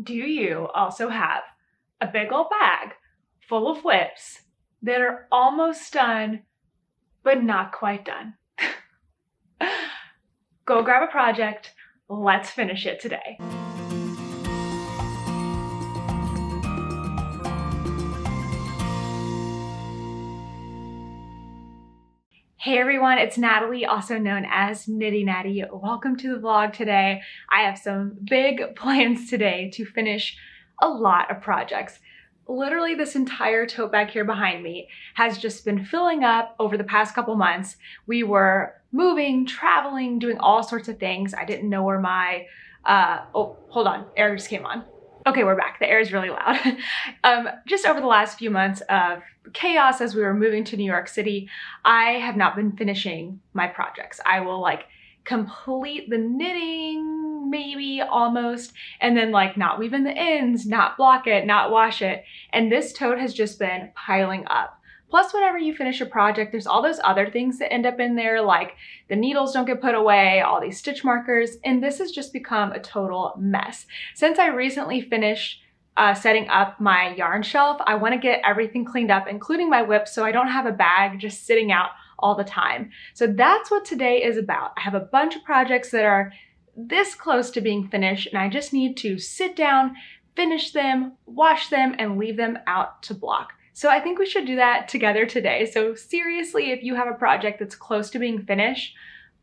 Do you also have a big old bag full of whips that are almost done, but not quite done? Go grab a project. Let's finish it today. Hey everyone, it's Natalie, also known as Knitty Natty. Welcome to the vlog today. I have some big plans today to finish a lot of projects. Literally this entire tote bag here behind me has just been filling up over the past couple months. We were moving, traveling, doing all sorts of things. I didn't know where my, oh, hold on, air just came on. Okay, we're back. The air is really loud. Just over the last few months of chaos as we were moving to New York City, I have not been finishing my projects. I will complete the knitting, maybe almost, and then not weave in the ends, not block it, not wash it. And this tote has just been piling up. Plus, whenever you finish a project, there's all those other things that end up in there, like the needles don't get put away, all these stitch markers, and this has just become a total mess. Since I recently finished setting up my yarn shelf, I want to get everything cleaned up, including my whip, so I don't have a bag just sitting out all the time. So that's what today is about. I have a bunch of projects that are this close to being finished, and I just need to sit down, finish them, wash them, and leave them out to block. So I think we should do that together today. So seriously, if you have a project that's close to being finished,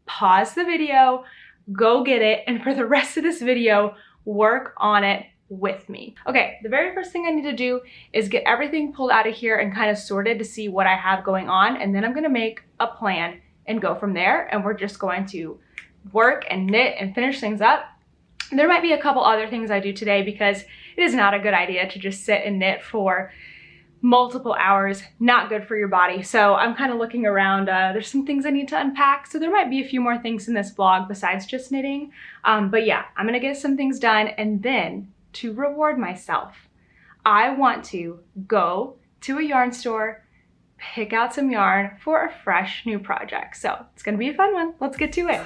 pause the video, go get it, and for the rest of this video, work on it with me. Okay, the very first thing I need to do is get everything pulled out of here and kind of sorted to see what I have going on, and then I'm gonna make a plan and go from there, and we're just going to work and knit and finish things up. There might be a couple other things I do today because it is not a good idea to just sit and knit for multiple hours, not good for your body. So I'm kind of looking around. There's some things I need to unpack, so there might be a few more things in this vlog besides just knitting. But yeah, I'm gonna get some things done, and then to reward myself, I want to go to a yarn store, pick out some yarn for a fresh new project. So it's gonna be a fun one. Let's get to it.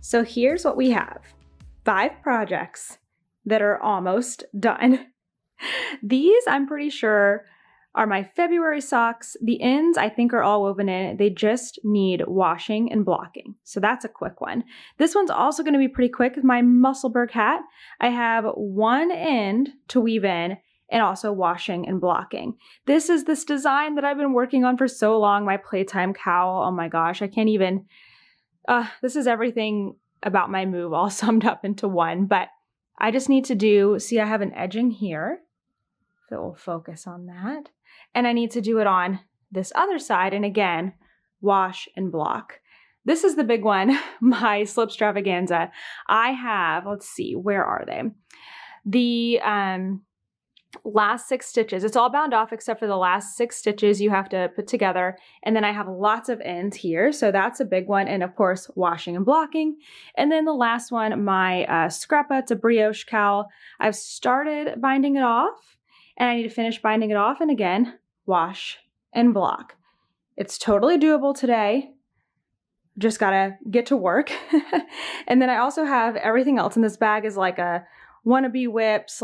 So here's what we have. 5 projects that are almost done. These, I'm pretty sure, are my February socks. The ends, I think, are all woven in. They just need washing and blocking. So that's a quick one. This one's also going to be pretty quick. My Musselburgh hat, I have one end to weave in and also washing and blocking. This is this design that I've been working on for so long, my playtime cowl. Oh my gosh, I can't even... this is everything about my move all summed up into one, but I just need to do, see, I have an edging here, so we'll focus on that. And I need to do it on this other side, and again, wash and block. This is the big one, my Slipstravaganza. I have, let's see, where are they? The last 6 stitches. It's all bound off except for the last 6 stitches you have to put together. And then I have lots of ends here. So that's a big one. And of course, washing and blocking. And then the last one, my Scrappa, it's a brioche cowl. I've started binding it off and I need to finish binding it off. And again, wash and block. It's totally doable today. Just gotta get to work. And then I also have everything else in this bag is like a wannabe whip /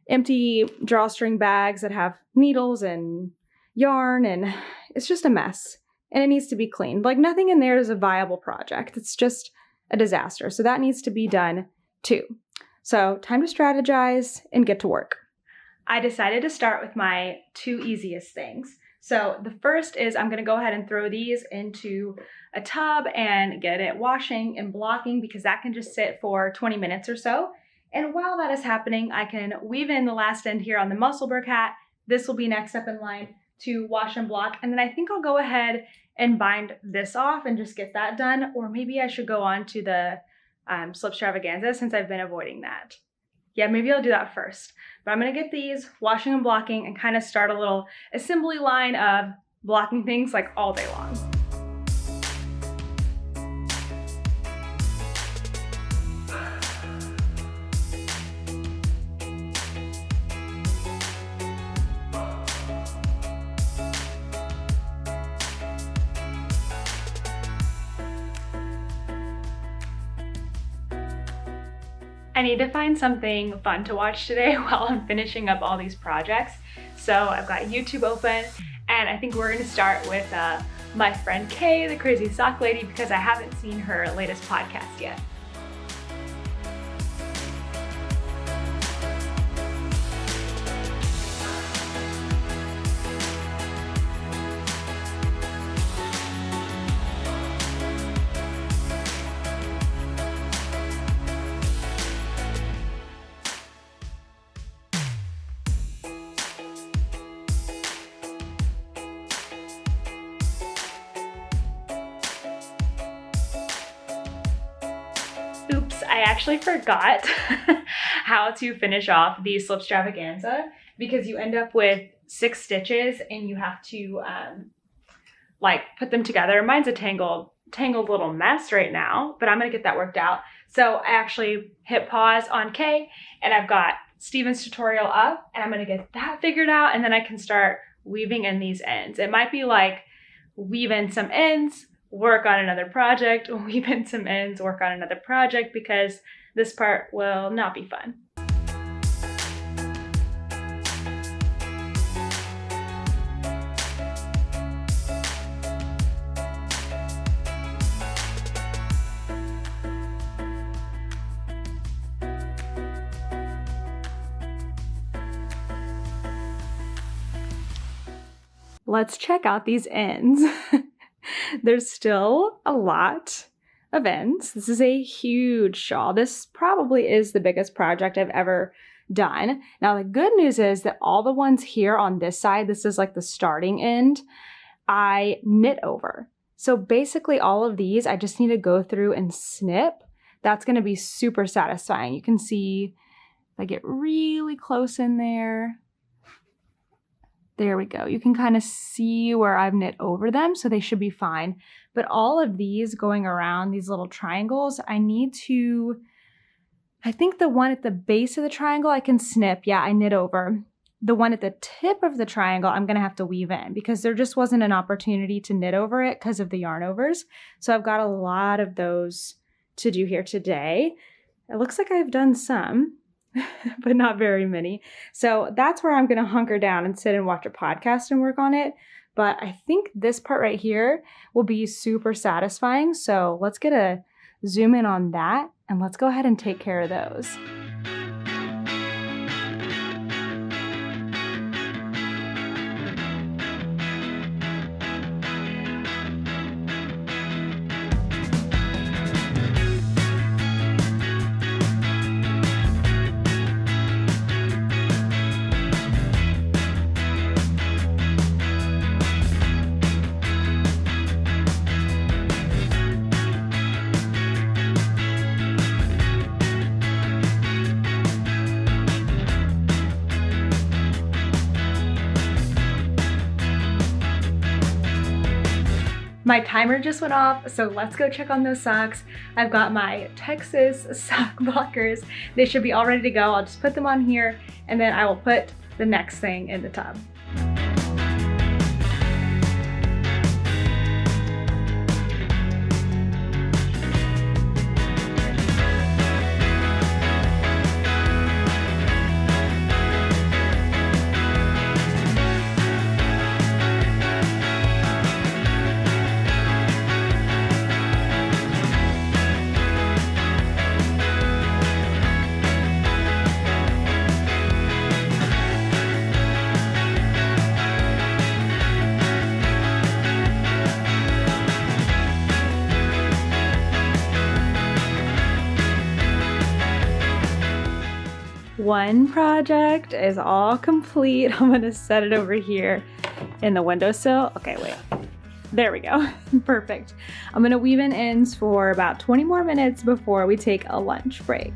empty drawstring bags that have needles and yarn, and it's just a mess and it needs to be cleaned. Like nothing in there is a viable project. It's just a disaster. So that needs to be done too. So time to strategize and get to work. I decided to start with my 2 easiest things. So the first is I'm going to go ahead and throw these into a tub and get it washing and blocking because that can just sit for 20 minutes or so. And while that is happening, I can weave in the last end here on the Musselburgh hat. This will be next up in line to wash and block. And then I think I'll go ahead and bind this off and just get that done. Or maybe I should go on to the Slipstravaganza since I've been avoiding that. Yeah, maybe I'll do that first. But I'm gonna get these washing and blocking and kind of start a little assembly line of blocking things like all day long. I need to find something fun to watch today while I'm finishing up all these projects. So I've got YouTube open, and I think we're gonna start with my friend Kay, the crazy sock lady, because I haven't seen her latest podcast yet. Oops, I actually forgot how to finish off the slip stravaganza, because you end up with 6 stitches and you have to like put them together. Mine's a tangled little mess right now, but I'm gonna get that worked out. So I actually hit pause on Kay, and I've got Steven's tutorial up, and I'm gonna get that figured out, and then I can start weaving in these ends. It might be like weave in some ends, work on another project, weave in some ends, work on another project, because this part will not be fun. Let's check out these ends. There's still a lot of ends. This is a huge shawl. This probably is the biggest project I've ever done. Now, the good news is that all the ones here on this side, this is like the starting end, I knit over. So basically all of these, I just need to go through and snip. That's going to be super satisfying. You can see if I get really close in there. There we go. You can kind of see where I've knit over them, so they should be fine. But all of these going around these little triangles, I think the one at the base of the triangle I can snip. Yeah, I knit over. The one at the tip of the triangle, I'm going to have to weave in, because there just wasn't an opportunity to knit over it because of the yarn overs. So I've got a lot of those to do here today. It looks like I've done some, but not very many. So that's where I'm going to hunker down and sit and watch a podcast and work on it. But I think this part right here will be super satisfying. So let's get a zoom in on that, and let's go ahead and take care of those. My timer just went off, so let's go check on those socks. I've got my Texas sock blockers. They should be all ready to go. I'll just put them on here, and then I will put the next thing in the tub. One project is all complete. I'm gonna set it over here in the windowsill. Okay, wait. There we go. Perfect. I'm gonna weave in ends for about 20 more minutes before we take a lunch break.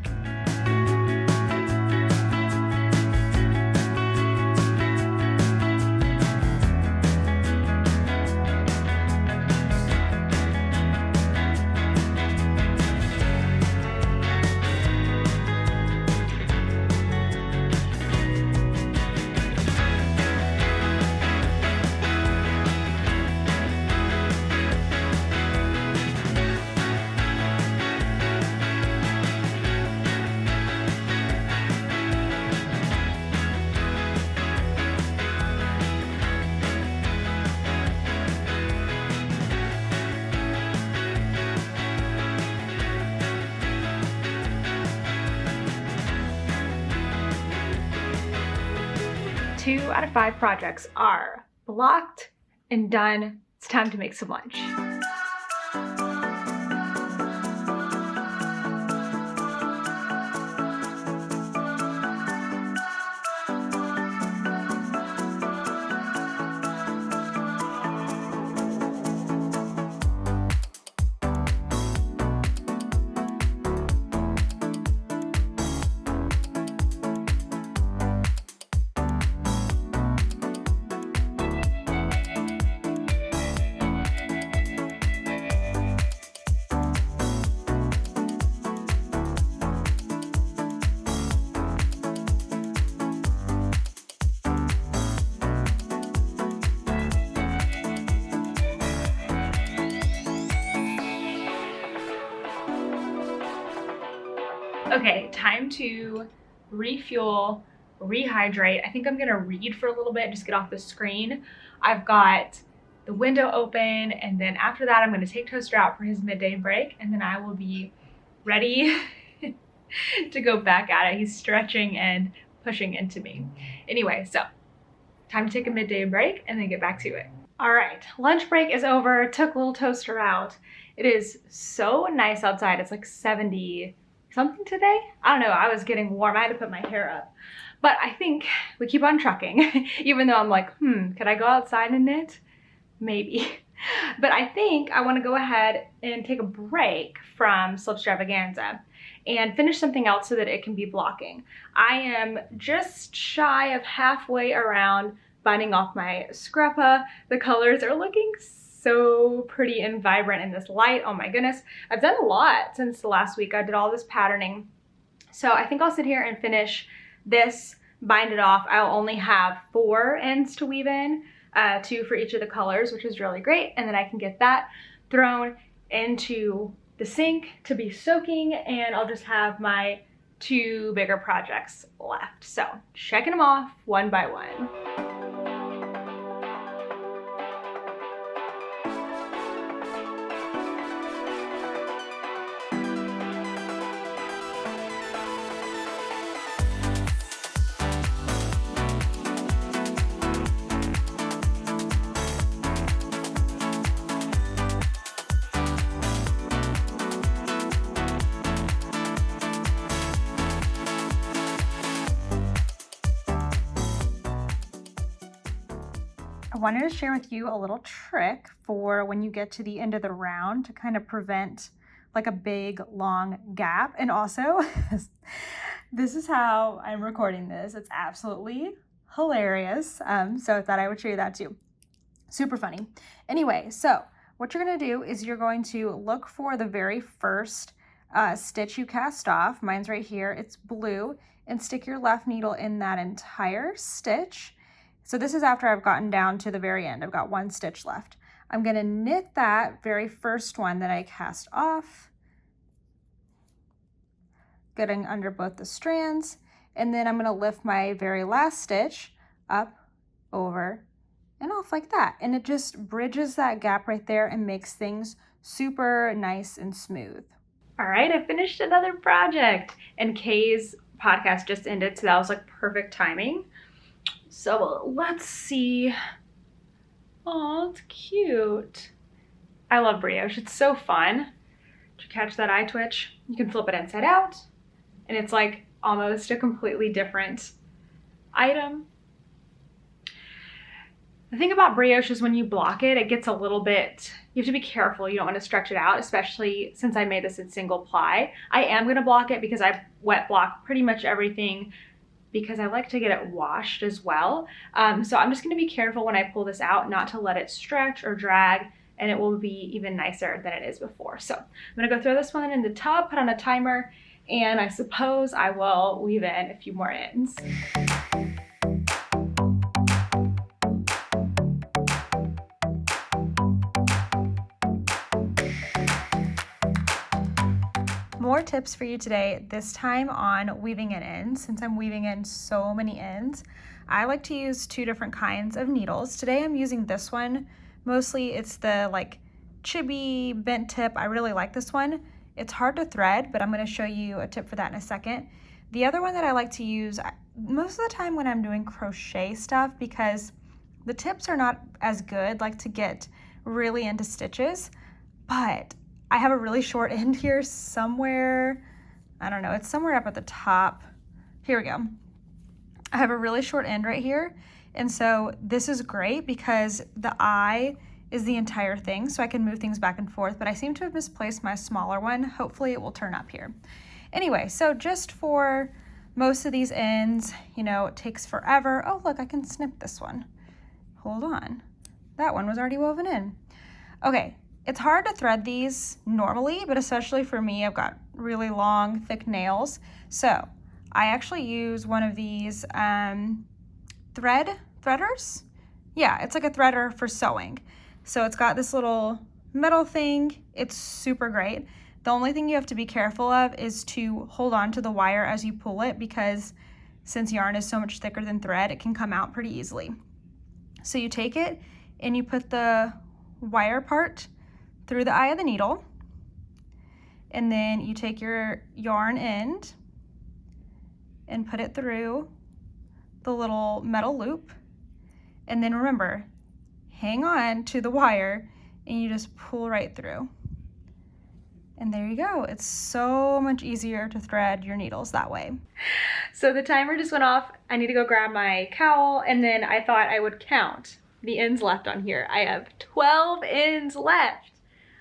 2 out of 5 projects are blocked and done. It's time to make some lunch. Okay, time to refuel, rehydrate. I think I'm gonna read for a little bit, just get off the screen. I've got the window open, and then after that, I'm gonna take Toaster out for his midday break, and then I will be ready to go back at it. He's stretching and pushing into me. Anyway, so time to take a midday break and then get back to it. All right, lunch break is over. Took little Toaster out. It is so nice outside. It's like 70 something today. I don't know, I was getting warm. I had to put my hair up. But I think we keep on trucking, even though I'm like, could I go outside and knit? Maybe. But I think I want to go ahead and take a break from Slipstravaganza and finish something else so that it can be blocking. I am just shy of halfway around binding off my scrappa. The colors are looking so pretty and vibrant in this light. Oh my goodness. I've done a lot since the last week. I did all this patterning. So I think I'll sit here and finish this, bind it off. I'll only have 4 ends to weave in, 2 for each of the colors, which is really great. And then I can get that thrown into the sink to be soaking, and I'll just have my 2 bigger projects left. So checking them off one by one. I wanted to share with you a little trick for when you get to the end of the round to kind of prevent like a big long gap. And also, this is how I'm recording this. It's absolutely hilarious. So I thought I would show you that too. Super funny. Anyway, so what you're going to do is you're going to look for the very first stitch you cast off. Mine's right here. It's blue, and stick your left needle in that entire stitch. So this is after I've gotten down to the very end. I've got 1 stitch left. I'm going to knit that very first one that I cast off, getting under both the strands, and then I'm going to lift my very last stitch up, over, and off like that. And it just bridges that gap right there and makes things super nice and smooth. All right, I finished another project, and Kay's podcast just ended, so that was like perfect timing. So let's see. Oh, it's cute. I love brioche. It's so fun. Did you catch that eye twitch? You can flip it inside out, and it's like almost a completely different item. The thing about brioche is when you block it, it gets a little bit, you have to be careful. You don't want to stretch it out, especially since I made this in single ply. I am going to block it because I wet block pretty much everything, because I like to get it washed as well. So I'm just going to be careful when I pull this out not to let it stretch or drag, and it will be even nicer than it is before. So I'm going to go throw this one in the tub, put on a timer, and I suppose I will weave in a few more ends. More tips for you today, this time on weaving in ends. Since I'm weaving in so many ends, I like to use 2 different kinds of needles. Today I'm using this one. Mostly it's the like chibi bent tip. I really like this one. It's hard to thread, but I'm going to show you a tip for that in a second. The other one that I like to use most of the time when I'm doing crochet stuff, because the tips are not as good, like to get really into stitches, but I have a really short end here somewhere. I don't know, it's somewhere up at the top. Here we go. I have a really short end right here. And so this is great because the eye is the entire thing, so I can move things back and forth, but I seem to have misplaced my smaller one. Hopefully it will turn up here. Anyway, so just for most of these ends, you know, it takes forever. Oh, look, I can snip this one. Hold on. That one was already woven in. Okay, it's hard to thread these normally, but especially for me, I've got really long, thick nails. So I actually use one of these threaders. Yeah, it's like a threader for sewing. So it's got this little metal thing. It's super great. The only thing you have to be careful of is to hold on to the wire as you pull it, because since yarn is so much thicker than thread, it can come out pretty easily. So you take it and you put the wire part through the eye of the needle, and then you take your yarn end and put it through the little metal loop, and then remember, hang on to the wire and you just pull right through. And there you go. It's so much easier to thread your needles that way. So the timer just went off. I need to go grab my cowl, and then I thought I would count the ends left on here. I have 12 ends left.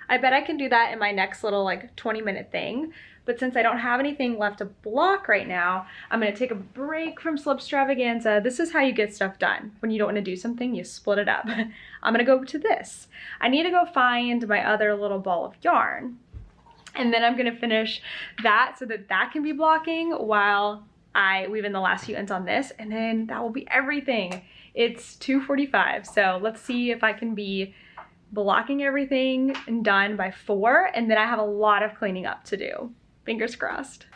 I bet I can do that in my next little like 20-minute thing. But since I don't have anything left to block right now, I'm gonna take a break from Slipstravaganza. This is how you get stuff done. When you don't wanna do something, you split it up. I'm gonna go to this. I need to go find my other little ball of yarn. And then I'm gonna finish that so that that can be blocking while I weave in the last few ends on this, and then that will be everything. It's 2:45, so let's see if I can be blocking everything and done by 4, and then I have a lot of cleaning up to do. Fingers crossed.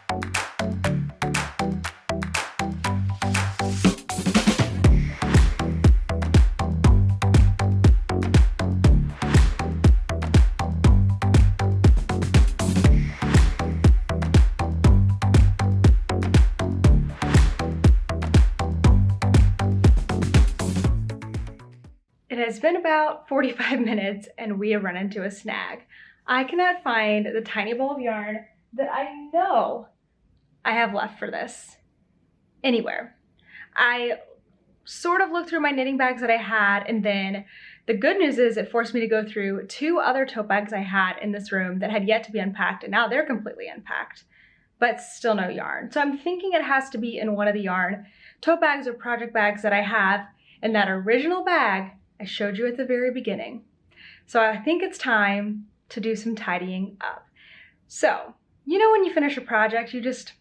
It has been about 45 minutes and we have run into a snag. I cannot find the tiny ball of yarn that I know I have left for this anywhere. I sort of looked through my knitting bags that I had, and then the good news is it forced me to go through 2 other tote bags I had in this room that had yet to be unpacked, and now they're completely unpacked, but still no yarn. So I'm thinking it has to be in one of the yarn tote bags or project bags that I have in that original bag I showed you at the very beginning. So I think it's time to do some tidying up. So, you know when you finish a project, you just,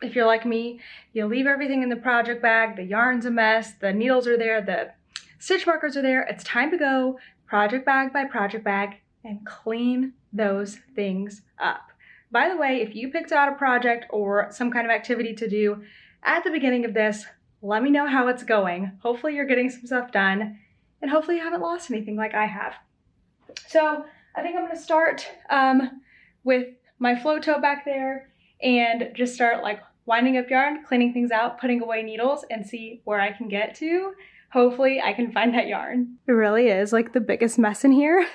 if you're like me, you leave everything in the project bag, the yarn's a mess, the needles are there, the stitch markers are there. It's time to go project bag by project bag and clean those things up. By the way, if you picked out a project or some kind of activity to do at the beginning of this, let me know how it's going. Hopefully you're getting some stuff done, and hopefully you haven't lost anything like I have. So I think I'm gonna start with my float tote back there and just start like winding up yarn, cleaning things out, putting away needles, and see where I can get to. Hopefully I can find that yarn. It really is like the biggest mess in here.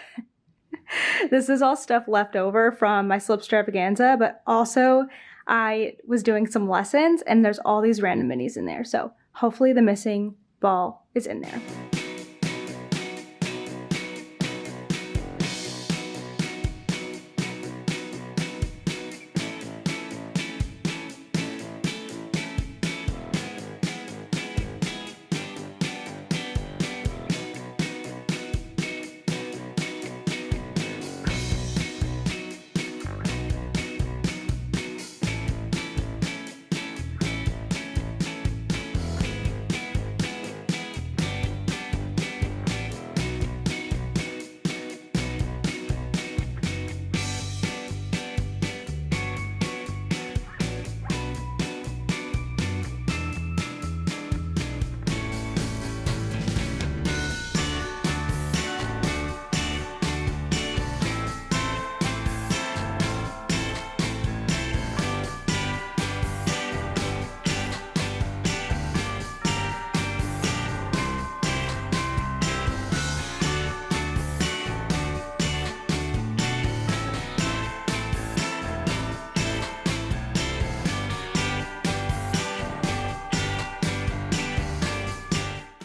This is all stuff left over from my Slipstravaganza, but also I was doing some lessons and there's all these random minis in there. So hopefully the missing ball is in there.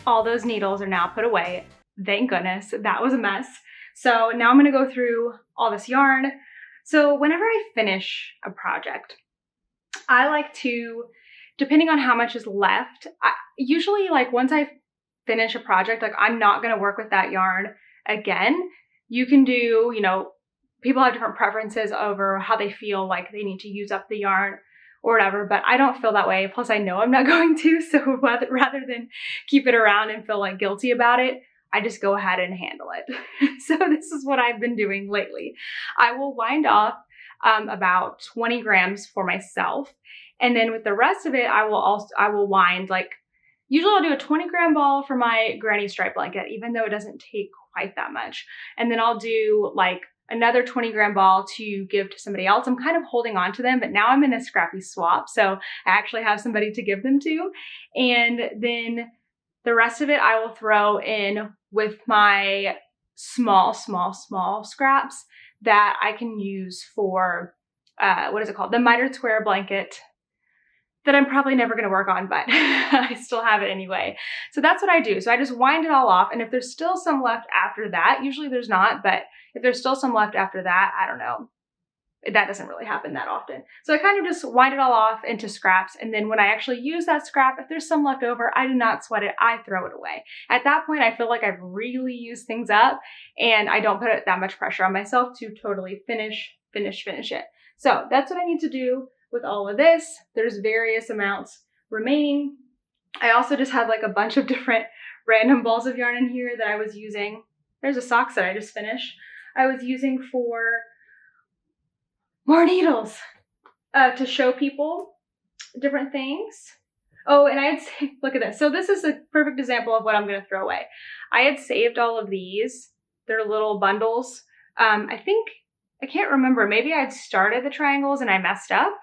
All those needles are now put away. Thank goodness, that was a mess. So now I'm gonna go through all this yarn. So whenever I finish a project, I like to, depending on how much is left, usually like once I finish a project, like I'm not gonna work with that yarn again. You can do, you know, people have different preferences over how they feel like they need to use up the yarn or whatever, but I don't feel that way. Plus I know I'm not going to, so rather than keep it around and feel like guilty about it, I just go ahead and handle it. So this is what I've been doing lately. I will wind off about 20 grams for myself. And then with the rest of it, I will wind, like, usually I'll do a 20 gram ball for my granny stripe blanket, even though it doesn't take quite that much. And then I'll do like another 20 gram ball to give to somebody else. I'm kind of holding on to them, but now I'm in a scrappy swap. So I actually have somebody to give them to. And then the rest of it I will throw in with my small scraps that I can use for, what is it called? The mitered square blanket that I'm probably never going to work on, but I still have it anyway. So that's what I do. So I just wind it all off. And if there's still some left after that, usually there's not, but if there's still some left after that, I don't know. That doesn't really happen that often. So I kind of just wind it all off into scraps. And then when I actually use that scrap, if there's some left over, I do not sweat it. I throw it away. At that point, I feel like I've really used things up and I don't put that much pressure on myself to totally finish it. So that's what I need to do with all of this. There's various amounts remaining. I also just had like a bunch of different random balls of yarn in here that I was using. There's a socks that I just finished. I was using for more needles to show people different things. Oh, and I had, look at this. So this is a perfect example of what I'm gonna throw away. I had saved all of these. They're little bundles. I can't remember, maybe I'd started the triangles and I messed up.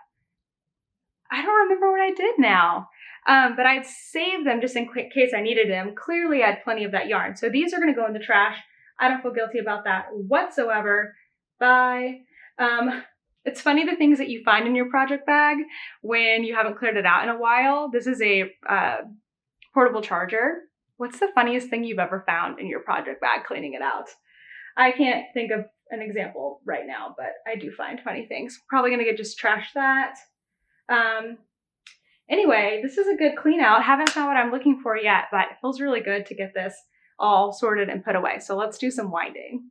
I don't remember what I did now, but I'd saved them just in case I needed them. Clearly I had plenty of that yarn. So these are gonna go in the trash. I don't feel guilty about that whatsoever. Bye. It's funny the things that you find in your project bag when you haven't cleared it out in a while. This is a portable charger. What's the funniest thing you've ever found in your project bag cleaning it out? I can't think of an example right now, but I do find funny things. Probably gonna just trash that. Anyway, this is a good clean out. Haven't found what I'm looking for yet, but it feels really good to get this all sorted and put away. So let's do some winding.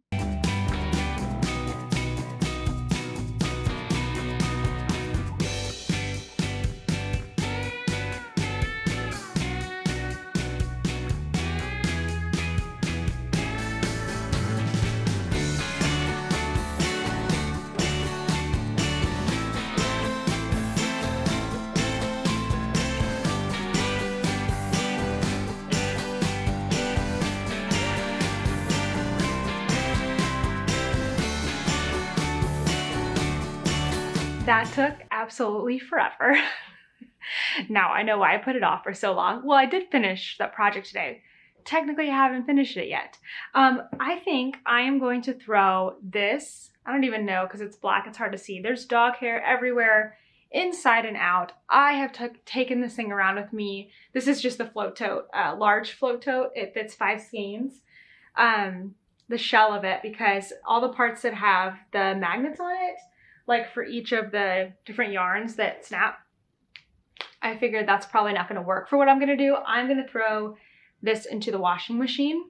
That took absolutely forever. Now I know why I put it off for so long. Well, I did finish that project today. Technically, I haven't finished it yet. I think I am going to throw this. I don't even know because it's black, it's hard to see. There's dog hair everywhere, inside and out. I have taken this thing around with me. This is just the float tote, large float tote. It fits 5 skeins. The shell of it, because all the parts that have the magnets on it, like for each of the different yarns that snap, I figured that's probably not going to work for what I'm going to do. I'm going to throw this into the washing machine.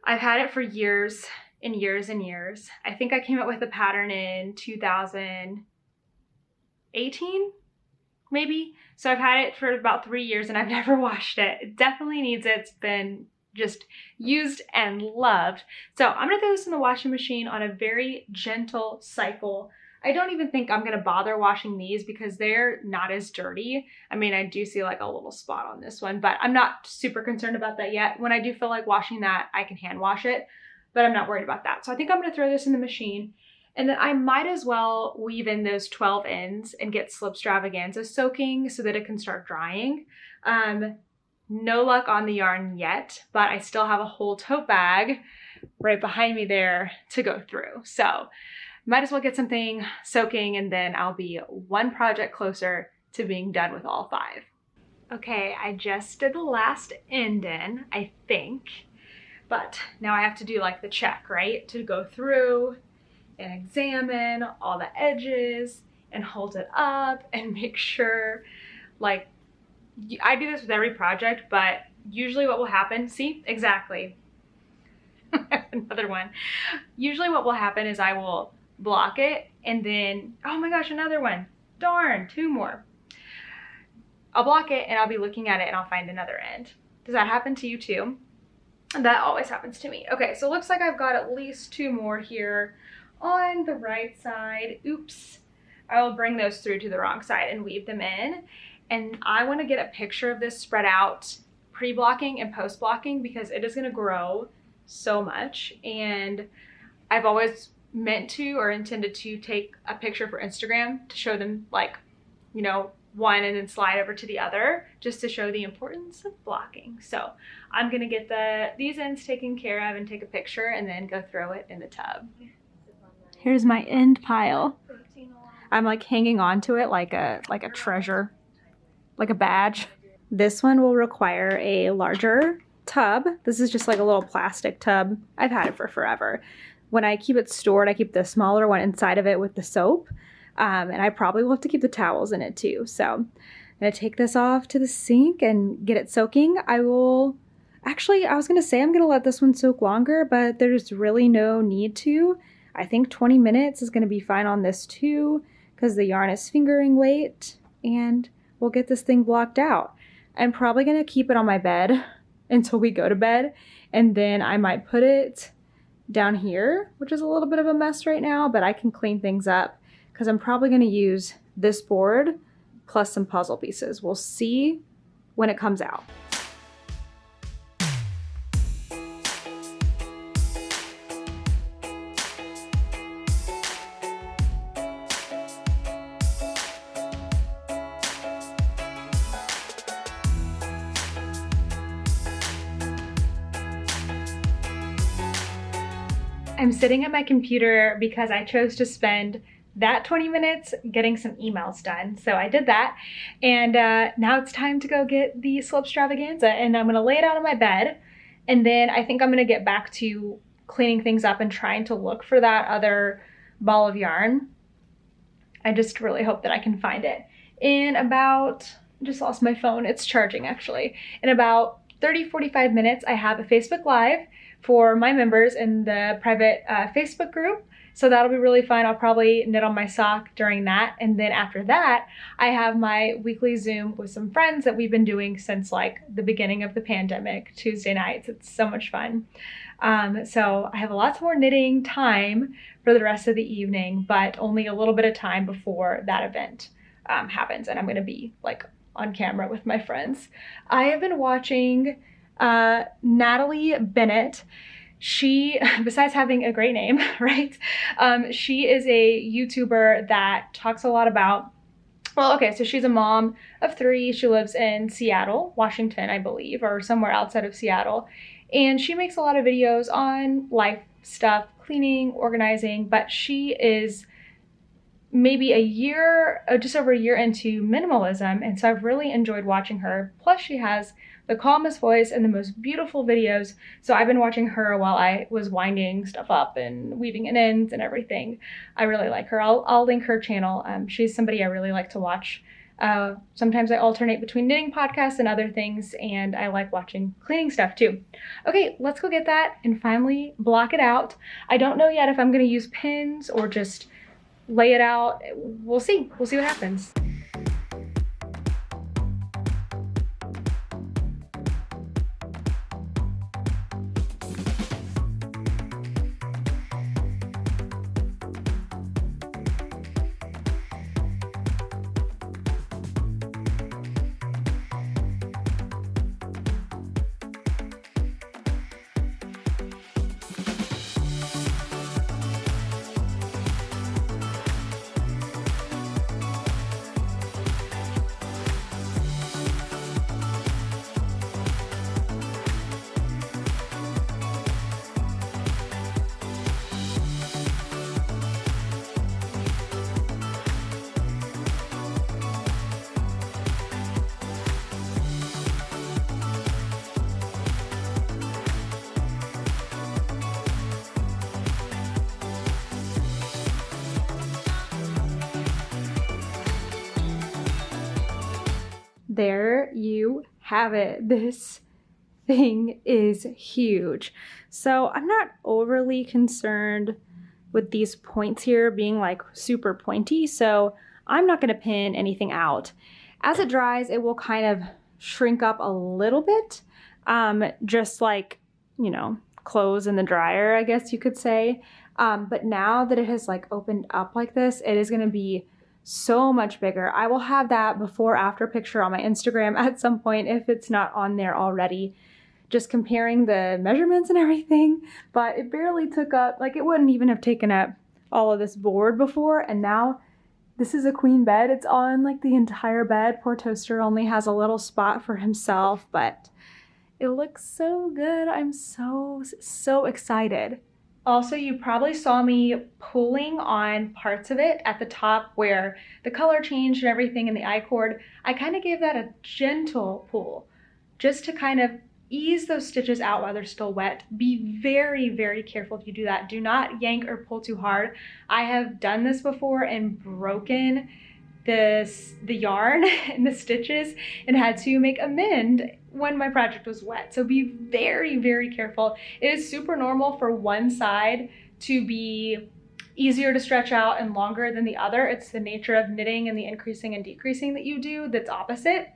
I've had it for years and years and years. I think I came up with the pattern in 2018, maybe. So I've had it for about 3 years and I've never washed it. It definitely needs it. It's been just used and loved. So I'm gonna throw this in the washing machine on a very gentle cycle. I don't even think I'm gonna bother washing these because they're not as dirty. I mean, I do see like a little spot on this one, but I'm not super concerned about that yet. When I do feel like washing that, I can hand wash it, but I'm not worried about that. So I think I'm gonna throw this in the machine, and then I might as well weave in those 12 ends and get Slipstravaganza soaking so that it can start drying. No luck on the yarn yet, but I still have a whole tote bag right behind me there to go through. So might as well get something soaking, and then I'll be one project closer to being done with all 5. Okay, I just did the last indent, I think, but now I have to do like the check, right? To go through and examine all the edges and hold it up and make sure, like, I do this with every project, but usually what will happen, see, exactly, another one. Usually what will happen is I will block it and then, oh my gosh, another one, darn, two more. I'll block it and I'll be looking at it and I'll find another end. Does that happen to you too? That always happens to me. Okay, so it looks like I've got at least two more here on the right side. Oops. I will bring those through to the wrong side and weave them in. And I want to get a picture of this spread out pre-blocking and post-blocking because it is going to grow so much. And I've always meant to or intended to take a picture for Instagram to show them, like, you know, one and then slide over to the other just to show the importance of blocking. So I'm gonna get these ends taken care of and take a picture and then go throw it in the tub. Here's my end pile. I'm like hanging on to it like a treasure, like a badge. This one will require a larger tub. This is just like a little plastic tub. I've had it for forever. When I keep it stored, I keep the smaller one inside of it with the soap. And I probably will have to keep the towels in it too. So I'm gonna take this off to the sink and get it soaking. I was gonna say I'm gonna let this one soak longer, but there's really no need to. I think 20 minutes is gonna be fine on this too, because the yarn is fingering weight, and we'll get this thing blocked out. I'm probably gonna keep it on my bed until we go to bed, and then I might put it down here, which is a little bit of a mess right now, but I can clean things up because I'm probably going to use this board plus some puzzle pieces. We'll see when it comes out. I'm sitting at my computer because I chose to spend that 20 minutes getting some emails done. So I did that, and now it's time to go get the Slipstravaganza, and I'm gonna lay it out on my bed, and then I think I'm gonna get back to cleaning things up and trying to look for that other ball of yarn. I just really hope that I can find it. In about, just lost my phone, it's charging actually. In about 30-45 minutes, I have a Facebook Live for my members in the private Facebook group. So that'll be really fun. I'll probably knit on my sock during that. And then after that, I have my weekly Zoom with some friends that we've been doing since like the beginning of the pandemic, Tuesday nights. It's so much fun. So I have lots more knitting time for the rest of the evening, but only a little bit of time before that event happens. And I'm gonna be like on camera with my friends. I have been watching Natalie Bennett. She, besides having a great name, right? She is a YouTuber that talks a lot about, well, okay, so she's a mom of 3. She lives in Seattle, Washington, I believe, or somewhere outside of Seattle. And she makes a lot of videos on life stuff, cleaning, organizing, but she is maybe a year, just over a year into minimalism. And so I've really enjoyed watching her. Plus she has the calmest voice and the most beautiful videos. So I've been watching her while I was winding stuff up and weaving in ends and everything. I really like her. I'll link her channel. She's somebody I really like to watch. Sometimes I alternate between knitting podcasts and other things, and I like watching cleaning stuff too. Okay, let's go get that and finally block it out. I don't know yet if I'm gonna use pins or just lay it out. We'll see. We'll see what happens. there you have it. This thing is huge. So I'm not overly concerned with these points here being like super pointy, so I'm not going to pin anything out. As it dries, it will kind of shrink up a little bit, just like, you know, clothes in the dryer, I guess you could say. But now that it has like opened up like this, it is going to be so much bigger. I will have that before after picture on my Instagram at some point if it's not on there already, just comparing the measurements and everything. But it barely took up, like it wouldn't even have taken up all of this board before, and now this is a queen bed. It's on like the entire bed. Poor Toaster only has a little spot for himself, but it looks so good. I'm so excited. Also, you probably saw me pulling on parts of it at the top where the color changed and everything in the I-cord. I kind of gave that a gentle pull just to kind of ease those stitches out while they're still wet. Be very, very careful if you do that. Do not yank or pull too hard. I have done this before and broken the yarn and the stitches and had to make a mend when my project was wet. So be very, very careful. It is super normal for one side to be easier to stretch out and longer than the other. It's the nature of knitting and the increasing and decreasing that you do that's opposite.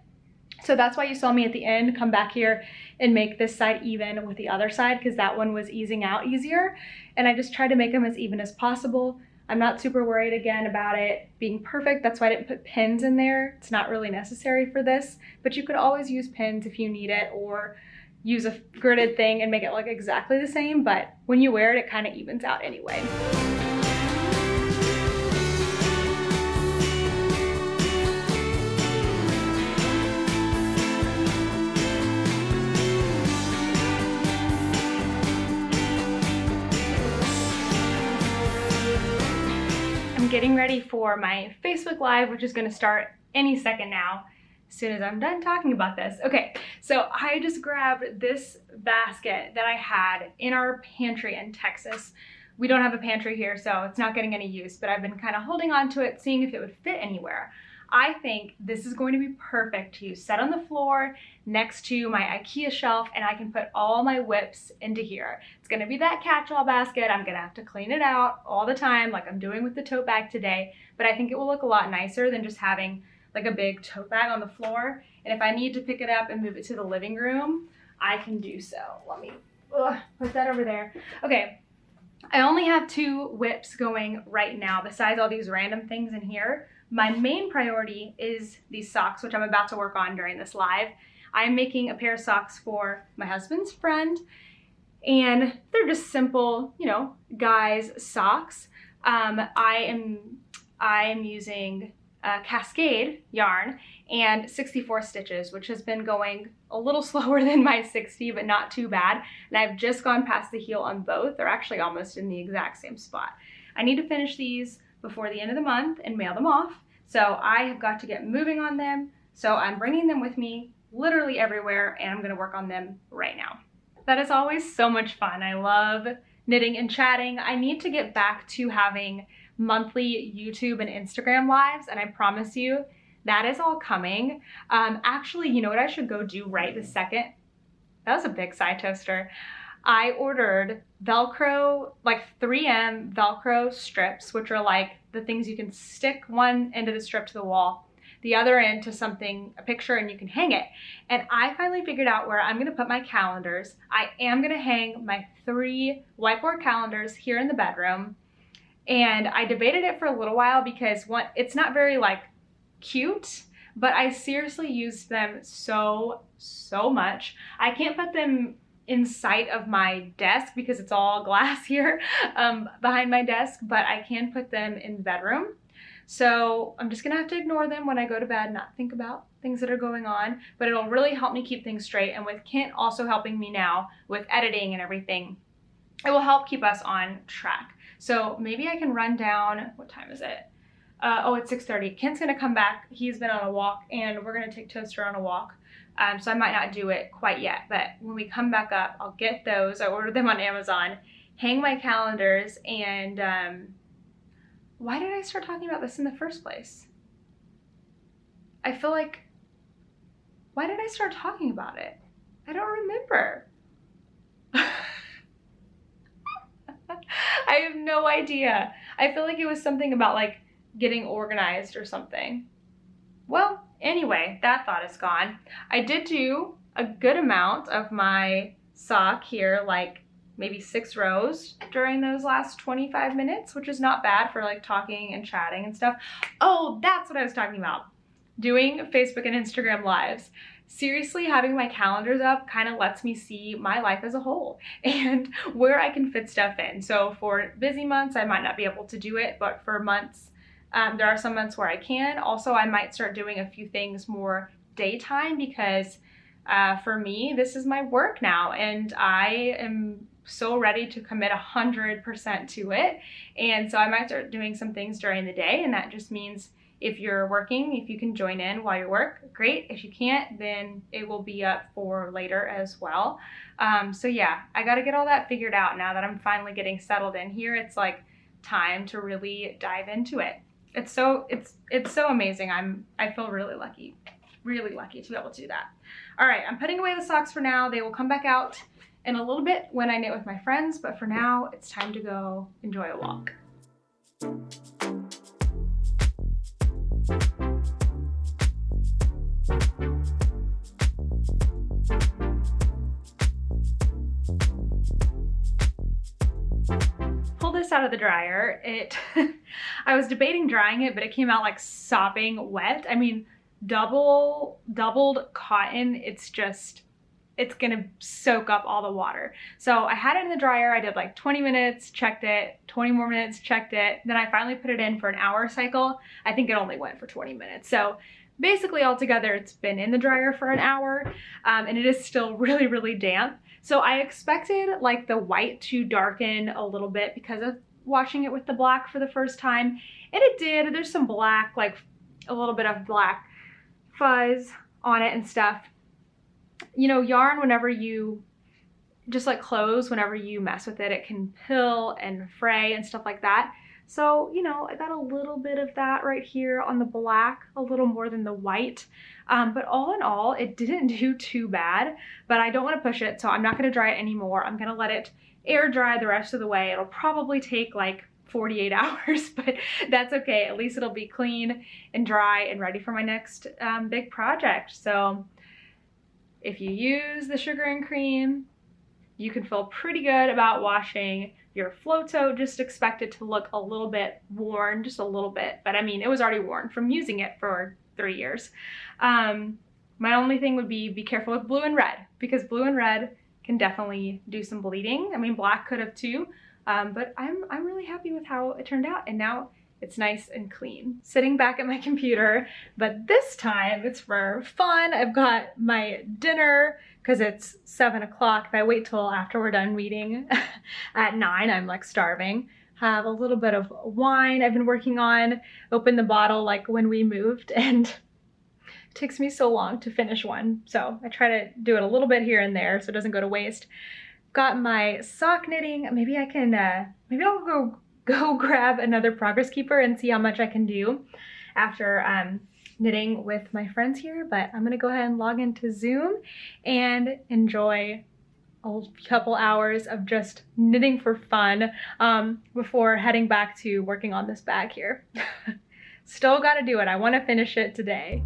So that's why you saw me at the end come back here and make this side even with the other side, because that one was easing out easier. And I just tried to make them as even as possible. I'm not super worried again about it being perfect. That's why I didn't put pins in there. It's not really necessary for this, but you could always use pins if you need it, or use a gridded thing and make it look exactly the same. But when you wear it, it kind of evens out anyway. Getting ready for my Facebook Live, which is going to start any second now, as soon as I'm done talking about this. Okay, so I just grabbed this basket that I had in our pantry in Texas. We don't have a pantry here, so it's not getting any use, but I've been kind of holding on to it, seeing if it would fit anywhere. I think this is going to be perfect to set on the floor next to my IKEA shelf, and I can put all my whips into here. It's gonna be that catch-all basket. I'm gonna have to clean it out all the time like I'm doing with the tote bag today, but I think it will look a lot nicer than just having like a big tote bag on the floor. And if I need to pick it up and move it to the living room, I can do so. Let me put that over there. Okay, I only have 2 whips going right now besides all these random things in here. My main priority is these socks, which I'm about to work on during this live. I'm making a pair of socks for my husband's friend, and they're just simple, you know, guys socks. I am using Cascade yarn and 64 stitches, which has been going a little slower than my 60, but not too bad. And I've just gone past the heel on both. They're actually almost in the exact same spot. I need to finish these before the end of the month and mail them off. So I have got to get moving on them. So I'm bringing them with me literally everywhere, and I'm gonna work on them right now. That is always so much fun. I love knitting and chatting. I need to get back to having monthly YouTube and Instagram lives, and I promise you that is all coming. Actually, you know what I should go do right this second? That was a big side toaster. I ordered Velcro, like 3M Velcro strips, which are like the things you can stick one end of the strip to the wall, the other end to something, a picture, and you can hang it. And I finally figured out where I'm gonna put my calendars. I am gonna hang my 3 whiteboard calendars here in the bedroom. And I debated it for a little while because one, it's not very like cute, but I seriously used them so much. I can't put them in sight of my desk because it's all glass here behind my desk, but I can put them in the bedroom. So I'm just gonna have to ignore them when I go to bed, not think about things that are going on, but it'll really help me keep things straight. And with Kent also helping me now with editing and everything, it will help keep us on track. So maybe I can run down, what time is it? Oh, it's 6:30. Kent's gonna come back. He's been on a walk, and we're gonna take Toaster on a walk. So I might not do it quite yet, but when we come back up, I'll get those. I ordered them on Amazon, hang my calendars, and why did I start talking about this in the first place? I feel like Why did I start talking about it? I don't remember. I have no idea. I feel like it was something about like getting organized or something. Well, anyway, that thought is gone. I did do a good amount of my sock here, like maybe 6 rows during those last 25 minutes, which is not bad for like talking and chatting and stuff. Oh, that's what I was talking about. Doing Facebook and Instagram lives. Seriously, having my calendars up kind of lets me see my life as a whole and where I can fit stuff in. So for busy months, I might not be able to do it, but for months, there are some months where I can. Also, I might start doing a few things more daytime because for me, this is my work now and I am so ready to commit 100% to it. And so I might start doing some things during the day, and that just means if you're working, if you can join in while you work, great. If you can't, then it will be up for later as well. So yeah, I got to get all that figured out now that I'm finally getting settled in here. It's like time to really dive into it. It's so amazing. I feel really lucky to be able to do that. All right, I'm putting away the socks for now. They will come back out in a little bit when I knit with my friends, but for now, it's time to go enjoy a walk. Pull this out of the dryer. I was debating drying it, but it came out like sopping wet. I mean, doubled cotton, it's gonna soak up all the water. So I had it in the dryer. I did like 20 minutes, checked it, 20 more minutes, checked it. Then I finally put it in for an hour cycle. I think it only went for 20 minutes. So basically altogether, it's been in the dryer for an hour, and it is still really, really damp. So I expected like the white to darken a little bit because of washing it with the black for the first time. And it did. There's some black, like a little bit of black fuzz on it and stuff. You know, yarn, whenever you just like clothes, whenever you mess with it, it can pill and fray and stuff like that. So, you know, I got a little bit of that right here on the black, a little more than the white. But all in all, it didn't do too bad, but I don't want to push it, so I'm not going to dry it anymore. I'm going to let it air dry the rest of the way. It'll probably take like 48 hours, but that's okay. At least it'll be clean and dry and ready for my next big project. So if you use the sugar and cream, you can feel pretty good about washing your flow tote. Just expect it to look a little bit worn, just a little bit, but I mean, it was already worn from using it for 3 years. My only thing would be careful with blue and red, because blue and red can definitely do some bleeding. I mean, black could have too, but I'm really happy with how it turned out, and now it's nice and clean. Sitting back at my computer, but this time it's for fun. I've got my dinner because it's 7 o'clock. If I wait till after we're done meeting at 9, I'm like starving. Have a little bit of wine I've been working on. Opened the bottle like when we moved, and it takes me so long to finish one. So I try to do it a little bit here and there so it doesn't go to waste. Got my sock knitting. Maybe I can, maybe I'll go grab another progress keeper and see how much I can do after knitting with my friends here. But I'm gonna go ahead and log into Zoom and enjoy a couple hours of just knitting for fun before heading back to working on this bag here. Still gotta do it. I wanna finish it today.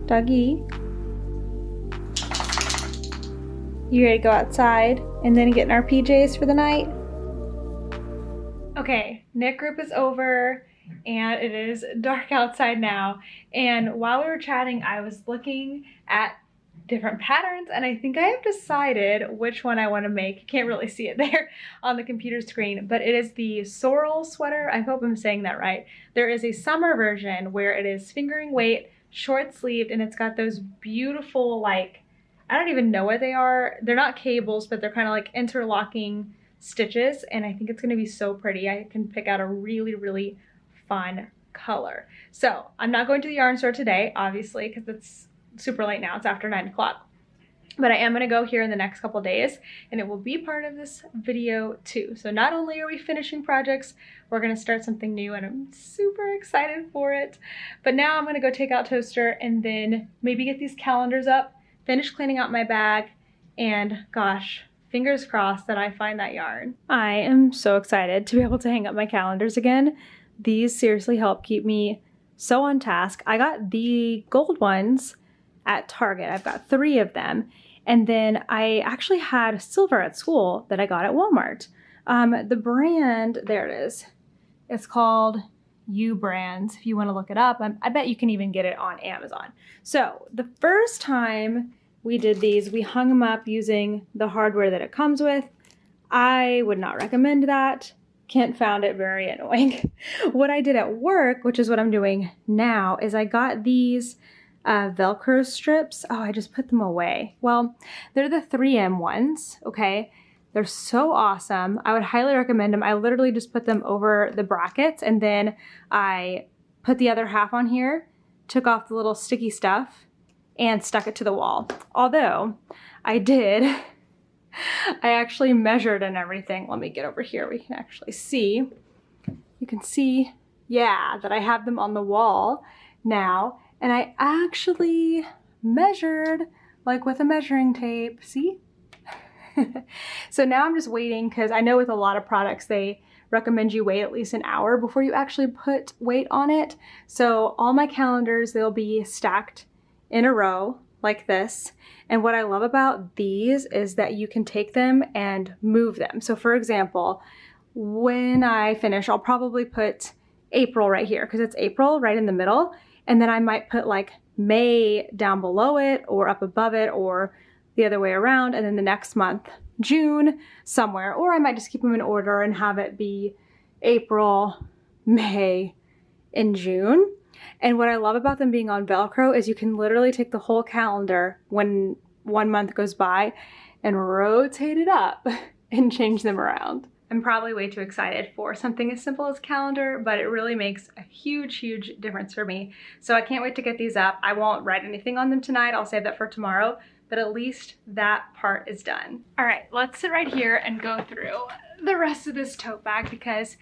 Dougie, you ready to go outside and then get in our PJs for the night? Okay, knit group is over and it is dark outside now. And while we were chatting, I was looking at different patterns, and I think I have decided which one I want to make. You can't really see it there on the computer screen, but it is the sorrel sweater. I hope I'm saying that right. There is a summer version where it is fingering weight, short sleeved, and it's got those beautiful, like, I don't even know what they are. They're not cables, but they're kind of like interlocking stitches, and I think it's gonna be so pretty. I can pick out a really, really fun color. So I'm not going to the yarn store today, obviously, because it's super late now. It's after 9 o'clock. But I am going to go here in the next couple days, and it will be part of this video too. So not only are we finishing projects, we're going to start something new, and I'm super excited for it. But now I'm going to go take out Toaster and then maybe get these calendars up, finish cleaning out my bag, and gosh, fingers crossed that I find that yarn. I am so excited to be able to hang up my calendars again. These seriously help keep me so on task. I got the gold ones at Target. I've got 3 of them. And then I actually had silver at school that I got at Walmart. The brand, there it is. It's called U Brands, if you want to look it up. I bet you can even get it on Amazon. So the first time we did these, we hung them up using the hardware that it comes with. I would not recommend that. Kent found it very annoying. What I did at work, which is what I'm doing now, is I got these Velcro strips. Oh, I just put them away. Well, they're the 3M ones, okay? They're so awesome. I would highly recommend them. I literally just put them over the brackets, and then I put the other half on here, took off the little sticky stuff, and stuck it to the wall. Although, I actually measured and everything. Let me get over here. We can actually see. You can see, yeah, that I have them on the wall now. And I actually measured, like with a measuring tape, see? So now I'm just waiting, because I know with a lot of products, they recommend you wait at least an hour before you actually put weight on it. So all my calendars, they'll be stacked in a row like this. And what I love about these is that you can take them and move them. So for example, when I finish, I'll probably put April right here, because it's April right in the middle. And then I might put like May down below it or up above it, or the other way around. And then the next month, June somewhere, or I might just keep them in order and have it be April, May, and June. And what I love about them being on Velcro is you can literally take the whole calendar when 1 month goes by and rotate it up and change them around. I'm probably way too excited for something as simple as calendar, but it really makes a huge, huge difference for me. So I can't wait to get these up. I won't write anything on them tonight. I'll save that for tomorrow, but at least that part is done. All right, let's sit right here and go through the rest of this tote bag, because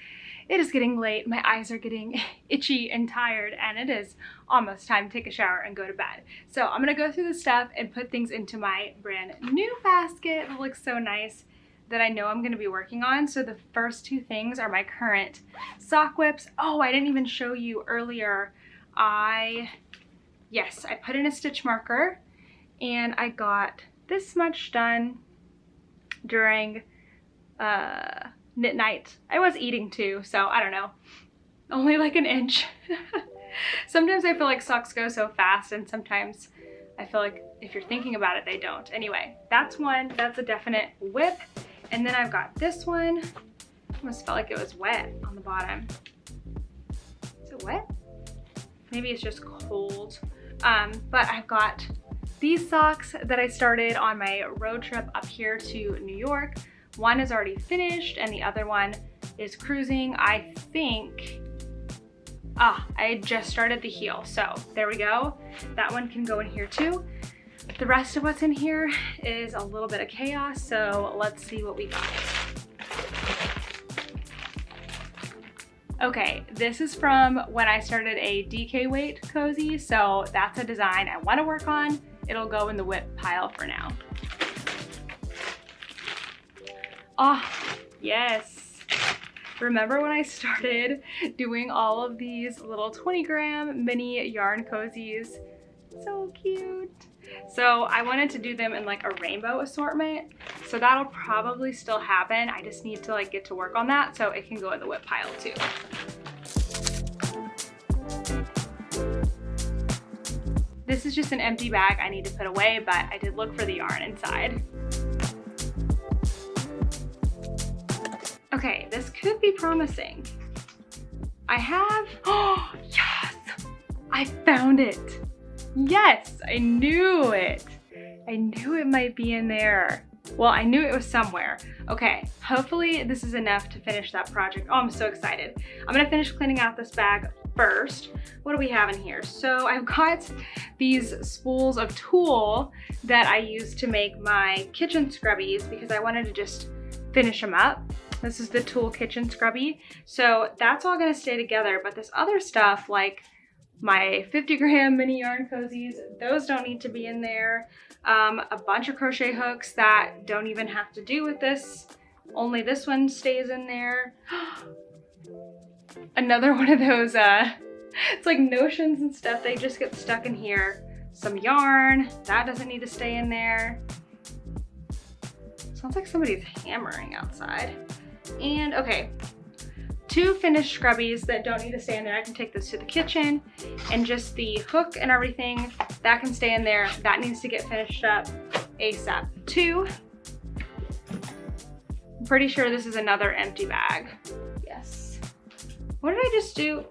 it is getting late. My eyes are getting itchy and tired, and it is almost time to take a shower and go to bed. So I'm gonna go through the stuff and put things into my brand new basket. It looks so nice, that I know I'm gonna be working on. So the first 2 things are my current sock whips. Oh, I didn't even show you earlier. Yes, I put in a stitch marker, and I got this much done during knit night. I was eating too, so I don't know, only like an inch. Sometimes I feel like socks go so fast, and sometimes I feel like if you're thinking about it, they don't. Anyway, that's one, that's a definite whip. And then I've got this one. Almost felt like it was wet on the bottom. Is it wet? Maybe it's just cold. But I've got these socks that I started on my road trip up here to New York. One is already finished, and the other one is cruising. I think, I just started the heel. So there we go. That one can go in here too. The rest of what's in here is a little bit of chaos, so let's see what we got. Okay, this is from when I started a DK weight cozy, so that's a design I want to work on. It'll go in the whip pile for now. Oh, yes. Remember when I started doing all of these little 20-gram mini yarn cozies? So cute. So I wanted to do them in like a rainbow assortment. So that'll probably still happen. I just need to like get to work on that so it can go in the whip pile too. This is just an empty bag I need to put away, but I did look for the yarn inside. Okay, this could be promising. I have, oh yes, I found it. Yes, I knew it. I knew it might be in there. Well, I knew it was somewhere. Okay, hopefully this is enough to finish that project. Oh, I'm so excited. I'm gonna finish cleaning out this bag first. What do we have in here? So I've got these spools of tulle that I use to make my kitchen scrubbies because I wanted to just finish them up. This is the tulle kitchen scrubby. So that's all gonna stay together, but this other stuff, like my 50-gram mini yarn cozies, those don't need to be in there. A bunch of crochet hooks that don't even have to do with this. Only this one stays in there. Another one of those, it's like notions and stuff, they just get stuck in here. Some yarn, that doesn't need to stay in there. Sounds like somebody's hammering outside. And okay, 2 finished scrubbies that don't need to stay in there. I can take this to the kitchen, and just the hook and everything, that can stay in there. That needs to get finished up ASAP. 2, I'm pretty sure this is another empty bag. Yes. What did I just do?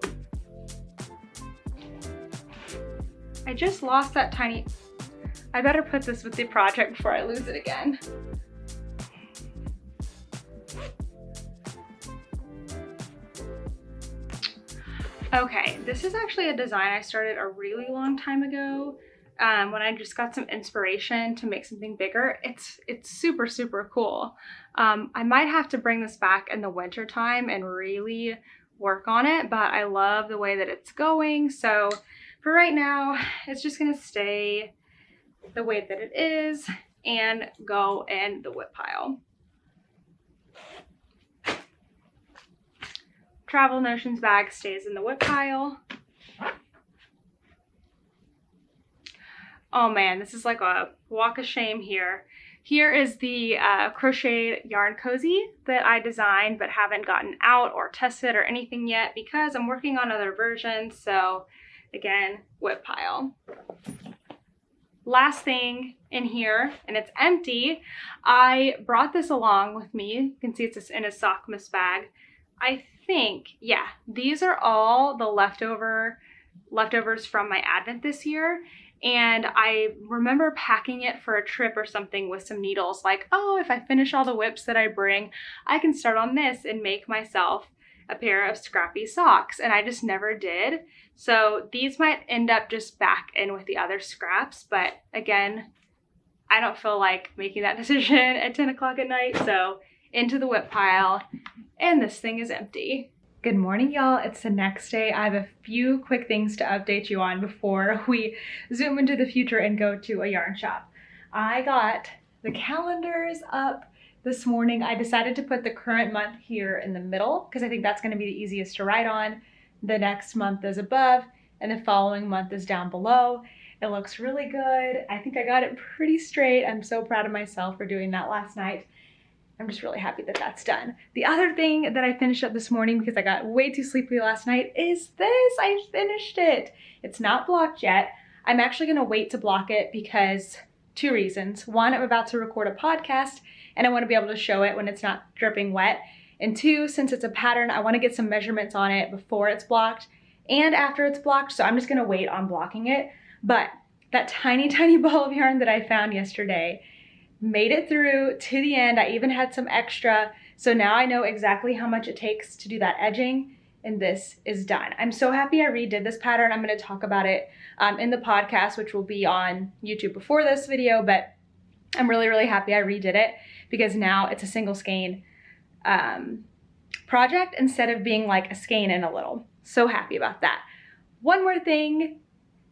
I just lost that tiny, I better put this with the project before I lose it again. Okay, this is actually a design I started a really long time ago when I just got some inspiration to make something bigger. It's super, super cool. I might have to bring this back in the winter time and really work on it, but I love the way that it's going. So for right now, it's just gonna stay the way that it is and go in the whip pile. Travel Notions bag stays in the whip pile. Oh man, this is like a walk of shame here. Here is the crocheted yarn cozy that I designed but haven't gotten out or tested or anything yet because I'm working on other versions. So again, whip pile. Last thing in here, and it's empty. I brought this along with me. You can see it's in a Sockmas bag. I think, yeah, these are all the leftovers from my Advent this year. And I remember packing it for a trip or something with some needles, like, oh, if I finish all the whips that I bring, I can start on this and make myself a pair of scrappy socks. And I just never did. So these might end up just back in with the other scraps. But again, I don't feel like making that decision at 10 o'clock at night. So into the whip pile, and this thing is empty. Good morning, y'all. It's the next day. I have a few quick things to update you on before we zoom into the future and go to a yarn shop. I got the calendars up this morning. I decided to put the current month here in the middle because I think that's going to be the easiest to write on. The next month is above and the following month is down below. It looks really good. I think I got it pretty straight. I'm so proud of myself for doing that last night. I'm just really happy that that's done. The other thing that I finished up this morning because I got way too sleepy last night is this. I finished it. It's not blocked yet. I'm actually gonna wait to block it because 2 reasons. 1, I'm about to record a podcast and I wanna be able to show it when it's not dripping wet. And 2, since it's a pattern, I wanna get some measurements on it before it's blocked and after it's blocked. So I'm just gonna wait on blocking it. But that tiny, tiny ball of yarn that I found yesterday made it through to the end. I even had some extra. So now I know exactly how much it takes to do that edging, and this is done. I'm so happy I redid this pattern. I'm going to talk about it in the podcast, which will be on YouTube before this video, but I'm really, really happy I redid it because now it's a single skein project instead of being like a skein and a little. So happy about that. One more thing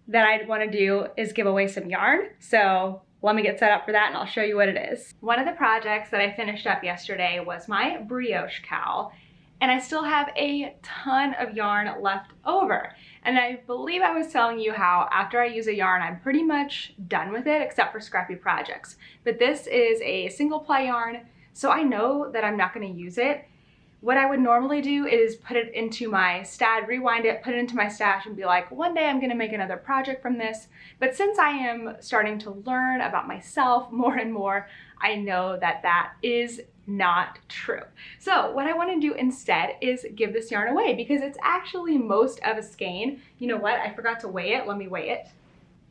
that I want to do is give away some yarn. So let me get set up for that and I'll show you what it is. One of the projects that I finished up yesterday was my brioche cowl, and I still have a ton of yarn left over. And I believe I was telling you how after I use a yarn, I'm pretty much done with it except for scrappy projects. But this is a single ply yarn, so I know that I'm not gonna use it. What I would normally do is put it into my stash, rewind it, put it into my stash and be like, one day I'm gonna make another project from this. But since I am starting to learn about myself more and more, I know that that is not true. So what I wanna do instead is give this yarn away because it's actually most of a skein. You know what, I forgot to weigh it, let me weigh it.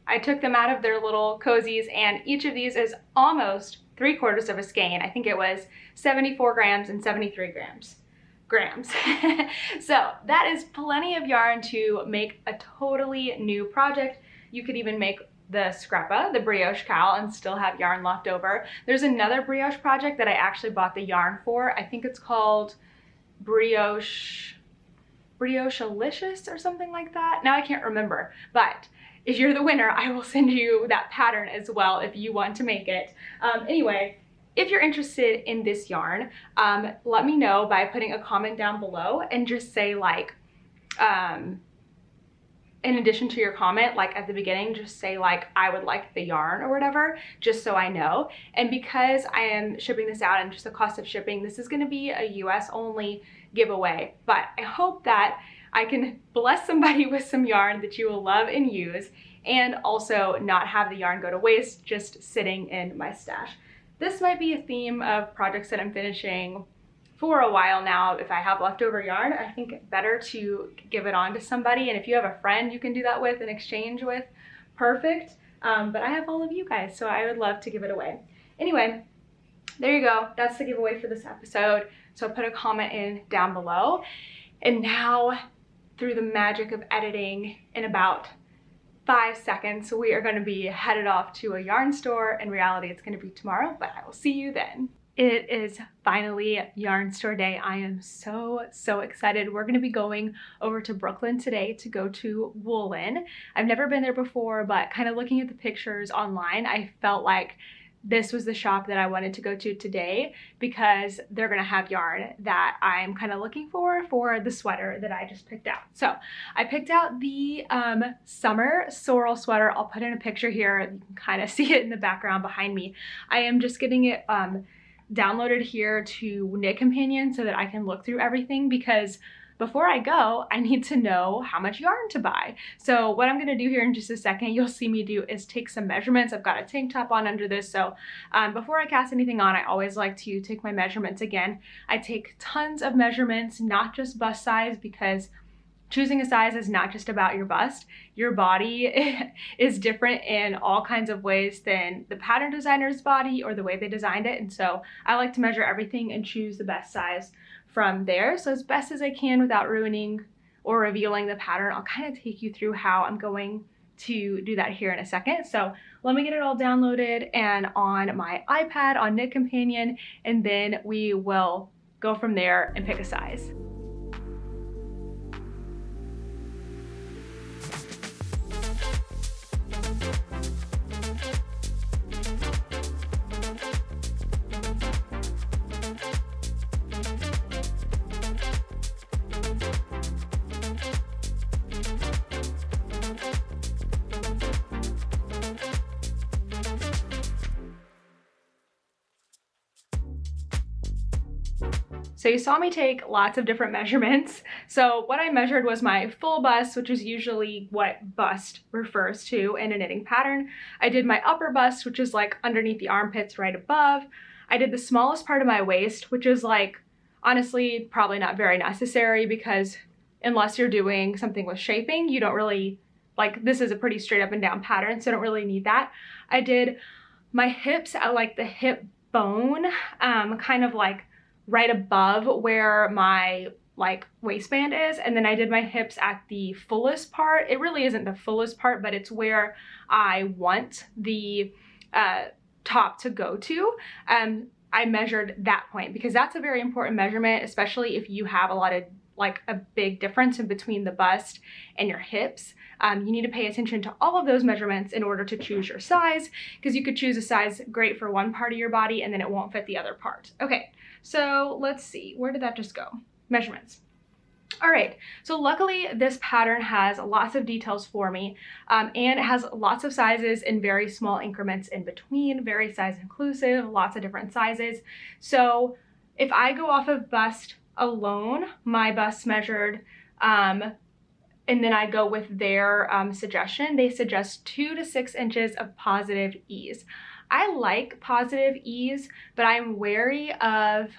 I took them out of their little cozies, and each of these is almost 3/4 of a skein. I think it was 74 grams and 73 grams. So that is plenty of yarn to make a totally new project. You could even make the scrappa, the brioche cowl, and still have yarn left over. There's another brioche project that I actually bought the yarn for. I think it's called Brioche-alicious or something like that. Now I can't remember, but if you're the winner, I will send you that pattern as well if you want to make it. Anyway, if you're interested in this yarn, let me know by putting a comment down below and just say like, in addition to your comment, like at the beginning, just say like, I would like the yarn or whatever, just so I know. And because I am shipping this out and just the cost of shipping, this is gonna be a US only giveaway. But I hope that I can bless somebody with some yarn that you will love and use, and also not have the yarn go to waste just sitting in my stash. This might be a theme of projects that I'm finishing for a while now. If I have leftover yarn, I think it's better to give it on to somebody. And if you have a friend you can do that with and exchange with, perfect. But I have all of you guys, so I would love to give it away. Anyway, there you go. That's the giveaway for this episode. So put a comment in down below. And now, through the magic of editing, in about 5 seconds, we are going to be headed off to a yarn store. In reality, it's going to be tomorrow, but I will see you then. It is finally yarn store day. I am so excited. We're going to be going over to Brooklyn today to go to Woolen. I've never been there before, but kind of looking at the pictures online, I felt like this was the shop that I wanted to go to today because they're gonna have yarn that I'm kind of looking for the sweater that I just picked out. So I picked out the summer sorrel sweater. I'll put in a picture here. You can kind of see it in the background behind me. I am just getting it downloaded here to Knit Companion so that I can look through everything, because before I go, I need to know how much yarn to buy. So what I'm gonna do here in just a second, you'll see me do, is take some measurements. I've got a tank top on under this, so before I cast anything on, I always like to take my measurements again. I take tons of measurements, not just bust size, because choosing a size is not just about your bust. Your body is different in all kinds of ways than the pattern designer's body or the way they designed it, and so I like to measure everything and choose the best size from there. So as best as I can without ruining or revealing the pattern, I'll kind of take you through how I'm going to do that here in a second. So let me get it all downloaded and on my iPad on Knit Companion, and then we will go from there and pick a size. So you saw me take lots of different measurements. So what I measured was my full bust, which is usually what bust refers to in a knitting pattern. I did my upper bust, which is like underneath the armpits right above. I did the smallest part of my waist, which is like, honestly, probably not very necessary, because unless you're doing something with shaping, you don't really, like, this is a pretty straight up and down pattern, so I don't really need that. I did my hips at like the hip bone, kind of like right above where my like waistband is, and then I did my hips at the fullest part. It really isn't the fullest part, but it's where I want the top to go to. I measured that point because that's a very important measurement, especially if you have a lot of like a big difference in between the bust and your hips. You need to pay attention to all of those measurements in order to choose your size, because you could choose a size great for one part of your body and then it won't fit the other part. Okay, so let's see, where did that just go? Measurements. All right, so luckily this pattern has lots of details for me, and it has lots of sizes in very small increments in between, very size inclusive, lots of different sizes. So if I go off of bust alone, my bust measured, and then I go with their suggestion, they suggest 2 to 6 inches of positive ease. I like positive ease, but I'm wary of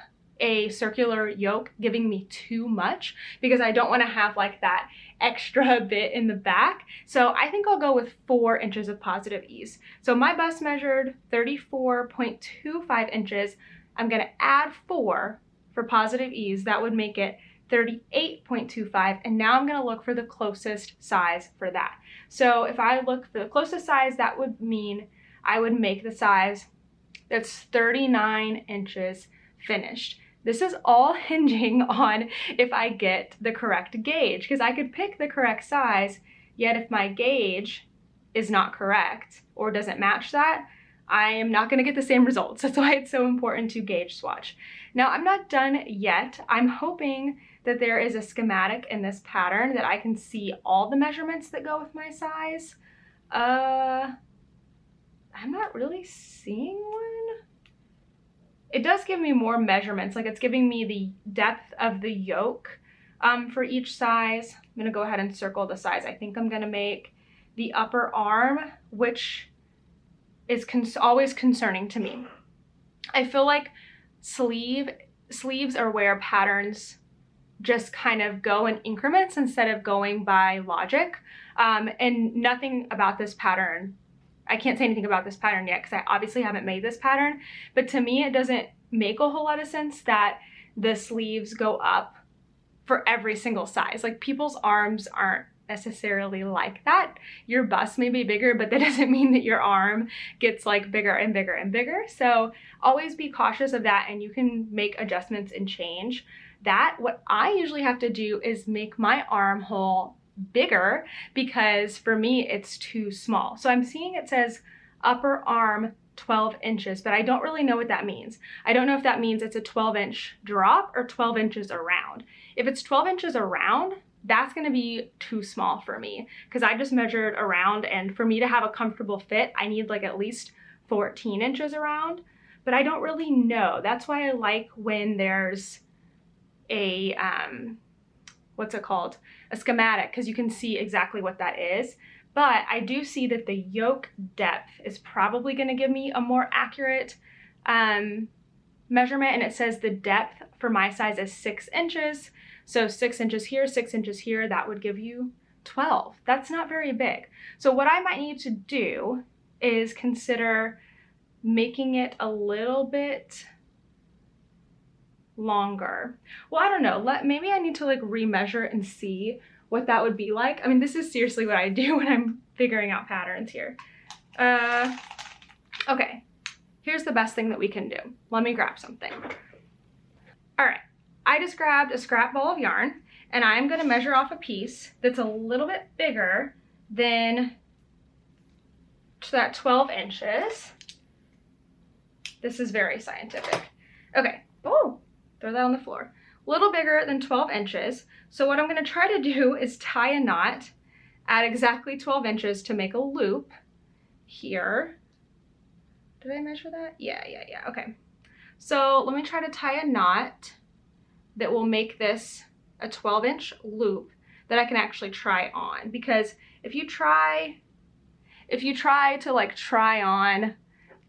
a circular yoke giving me too much, because I don't want to have like that extra bit in the back. So I think I'll go with 4 inches of positive ease. So my bust measured 34.25 inches. I'm gonna add 4 for positive ease. That would make it 38.25, and now I'm gonna look for the closest size for that. So if I look for the closest size, that would mean I would make the size that's 39 inches finished. This is all hinging on if I get the correct gauge, because I could pick the correct size, yet if my gauge is not correct or doesn't match that, I am not going to get the same results. That's why it's so important to gauge swatch. Now, I'm not done yet. I'm hoping that there is a schematic in this pattern that I can see all the measurements that go with my size. I'm not really seeing one. It does give me more measurements, like it's giving me the depth of the yoke for each size. I'm gonna go ahead and circle the size I think I'm gonna make. The upper arm, which is always concerning to me. I feel like sleeves are where patterns just kind of go in increments instead of going by logic. And nothing about this pattern, I can't say anything about this pattern yet because I obviously haven't made this pattern, but to me it doesn't make a whole lot of sense that the sleeves go up for every single size. Like, people's arms aren't necessarily like that. Your bust may be bigger, but that doesn't mean that your arm gets like bigger and bigger and bigger. So always be cautious of that, and you can make adjustments and change that. What I usually have to do is make my armhole bigger because for me it's too small. So I'm seeing it says upper arm 12 inches, but I don't really know what that means. I don't know if that means it's a 12-inch drop or 12 inches around. If it's 12 inches around, that's gonna be too small for me because I just measured around, and for me to have a comfortable fit, I need like at least 14 inches around, but I don't really know. That's why I like when there's a, what's it called? A schematic, because you can see exactly what that is. But I do see that the yoke depth is probably gonna give me a more accurate measurement, and it says the depth for my size is 6 inches. So 6 inches here, 6 inches here, that would give you 12. That's not very big. So what I might need to do is consider making it a little bit longer. Well, I don't know, maybe I need to like remeasure and see what that would be like. I mean, this is seriously what I do when I'm figuring out patterns here. Okay, here's the best thing that we can do. Let me grab something. All right, I just grabbed a scrap ball of yarn, and I'm gonna measure off a piece that's a little bit bigger than that 12 inches. This is very scientific. Okay, oh, throw that on the floor. A little bigger than 12 inches. So what I'm gonna try to do is tie a knot at exactly 12 inches to make a loop here. Did I measure that? Yeah, okay. So let me try to tie a knot that will make this a 12-inch loop that I can actually try on, because if you try to like try on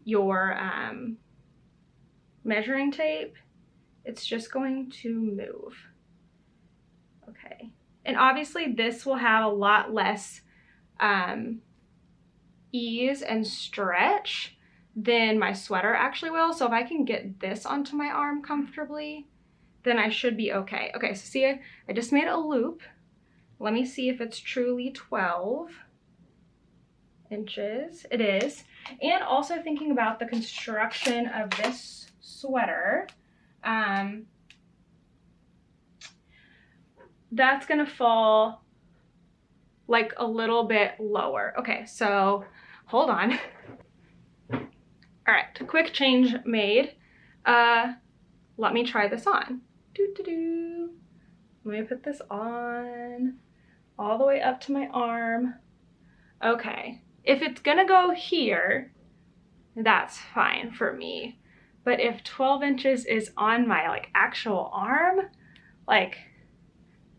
your measuring tape, it's just going to move. Okay, and obviously this will have a lot less ease and stretch than my sweater actually will. So if I can get this onto my arm comfortably, then I should be okay. Okay, so see, I just made a loop. Let me see if it's truly 12 inches. It is. And also thinking about the construction of this sweater, that's gonna fall like a little bit lower. Okay, so hold on. All right, quick change made. Let me try this on. Let me put this on all the way up to my arm. Okay, if it's gonna go here, that's fine for me. But if 12 inches is on my like actual arm, like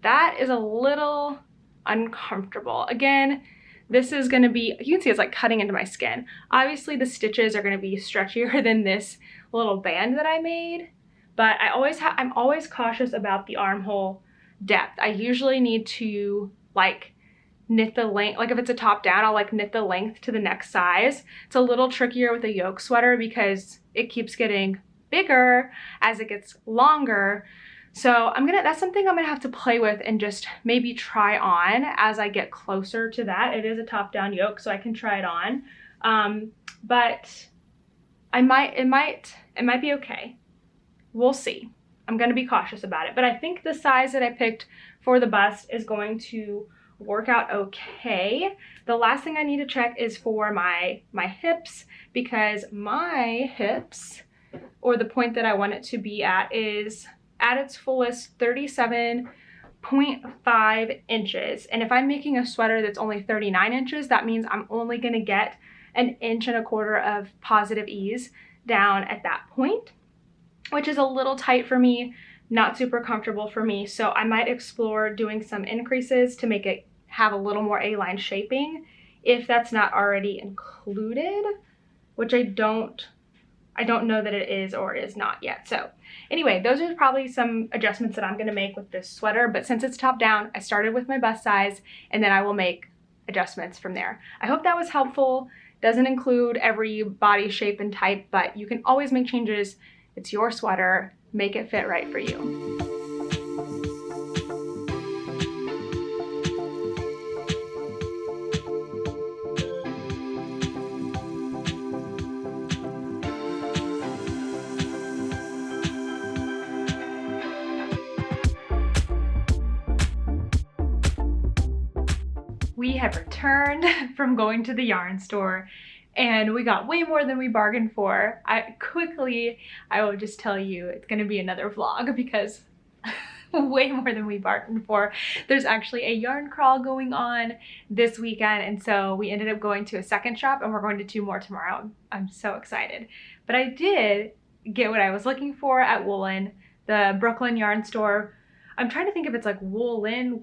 that is a little uncomfortable. Again, this is gonna be, you can see it's like cutting into my skin. Obviously the stitches are gonna be stretchier than this little band that I made, but I'm always cautious about the armhole depth. I usually need to like knit the length, like if it's a top down, I'll like knit the length to the next size. It's a little trickier with a yoke sweater because it keeps getting bigger as it gets longer. So that's something I'm gonna have to play with and just maybe try on as I get closer to that. It is a top down yoke, so I can try it on. But it might be okay. We'll see. I'm gonna be cautious about it, but I think the size that I picked for the bust is going to work out okay. The last thing I need to check is for my hips, because my hips, or the point that I want it to be at, is at its fullest 37.5 inches. And if I'm making a sweater that's only 39 inches, that means I'm only gonna get 1.25 inches of positive ease down at that point, which is a little tight for me, not super comfortable for me. So I might explore doing some increases to make it have a little more A-line shaping if that's not already included, which I don't know that it is or is not yet. So anyway, those are probably some adjustments that I'm gonna make with this sweater, but since it's top down, I started with my bust size and then I will make adjustments from there. I hope that was helpful. Doesn't include every body shape and type, but you can always make changes. It's your sweater, make it fit right for you. We have returned from going to the yarn store and we got way more than we bargained for. I will just tell you it's gonna be another vlog because way more than we bargained for. There's actually a yarn crawl going on this weekend, and so we ended up going to a second shop and we're going to 2 more tomorrow. I'm so excited. But I did get what I was looking for at Woolen, the Brooklyn yarn store. I'm trying to think if it's like Woolen,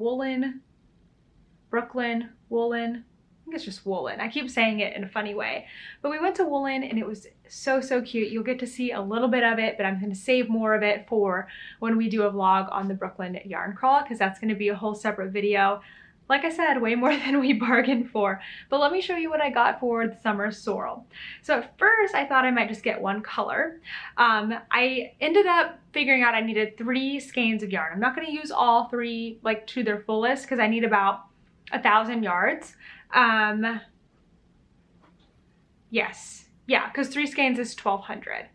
Brooklyn, Woolen. I think it's just Woolen. I keep saying it in a funny way. But we went to Woolen and it was so cute. You'll get to see a little bit of it, but I'm gonna save more of it for when we do a vlog on the Brooklyn yarn crawl, because that's gonna be a whole separate video. Like I said, way more than we bargained for. But let me show you what I got for the summer sorrel. So at first I thought I might just get one color. I ended up figuring out I needed 3 skeins of yarn. I'm not gonna use all 3 like to their fullest because I need about 1,000 yards. Yes, yeah, because 3 skeins is 1,200.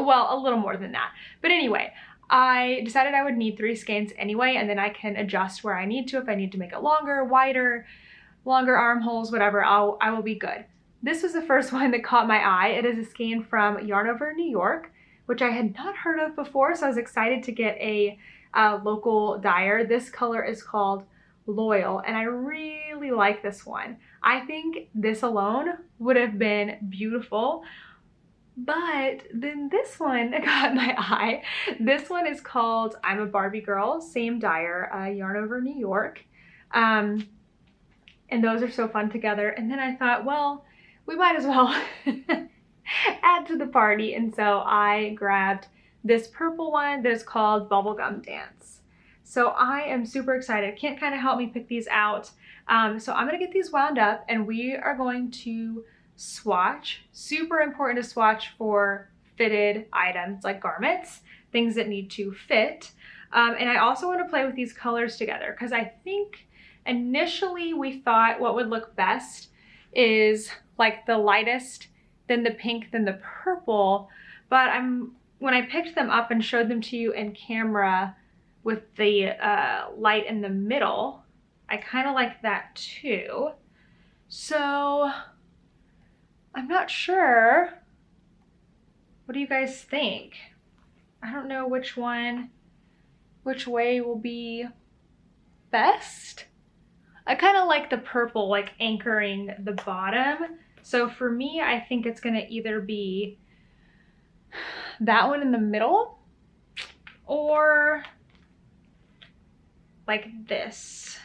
Well, a little more than that. But anyway, I decided I would need 3 skeins anyway, and then I can adjust where I need to. If I need to make it longer, wider, longer armholes, whatever, I will be good. This was the first one that caught my eye. It is a skein from Yarn Over New York, which I had not heard of before, so I was excited to get a local dyer. This color is called Loyal, and I really like this one. I think this alone would have been beautiful, but then this one got my eye. This one is called I'm a Barbie Girl, same dyer, Yarn Over New York. And those are so fun together. And then I thought, well, we might as well add to the party. And so I grabbed this purple one that is called Bubblegum Dance. So I am super excited. Kent kind of helped me pick these out. So I'm gonna get these wound up and we are going to swatch. Super important to swatch for fitted items like garments, things that need to fit. And I also want to play with these colors together because I think initially we thought what would look best is like the lightest, then the pink, then the purple. But when I picked them up and showed them to you in camera with the light in the middle, I kind of like that too. So I'm not sure. What do you guys think? I don't know which way will be best. I kind of like the purple, like anchoring the bottom. So for me, I think it's gonna either be that one in the middle or like this.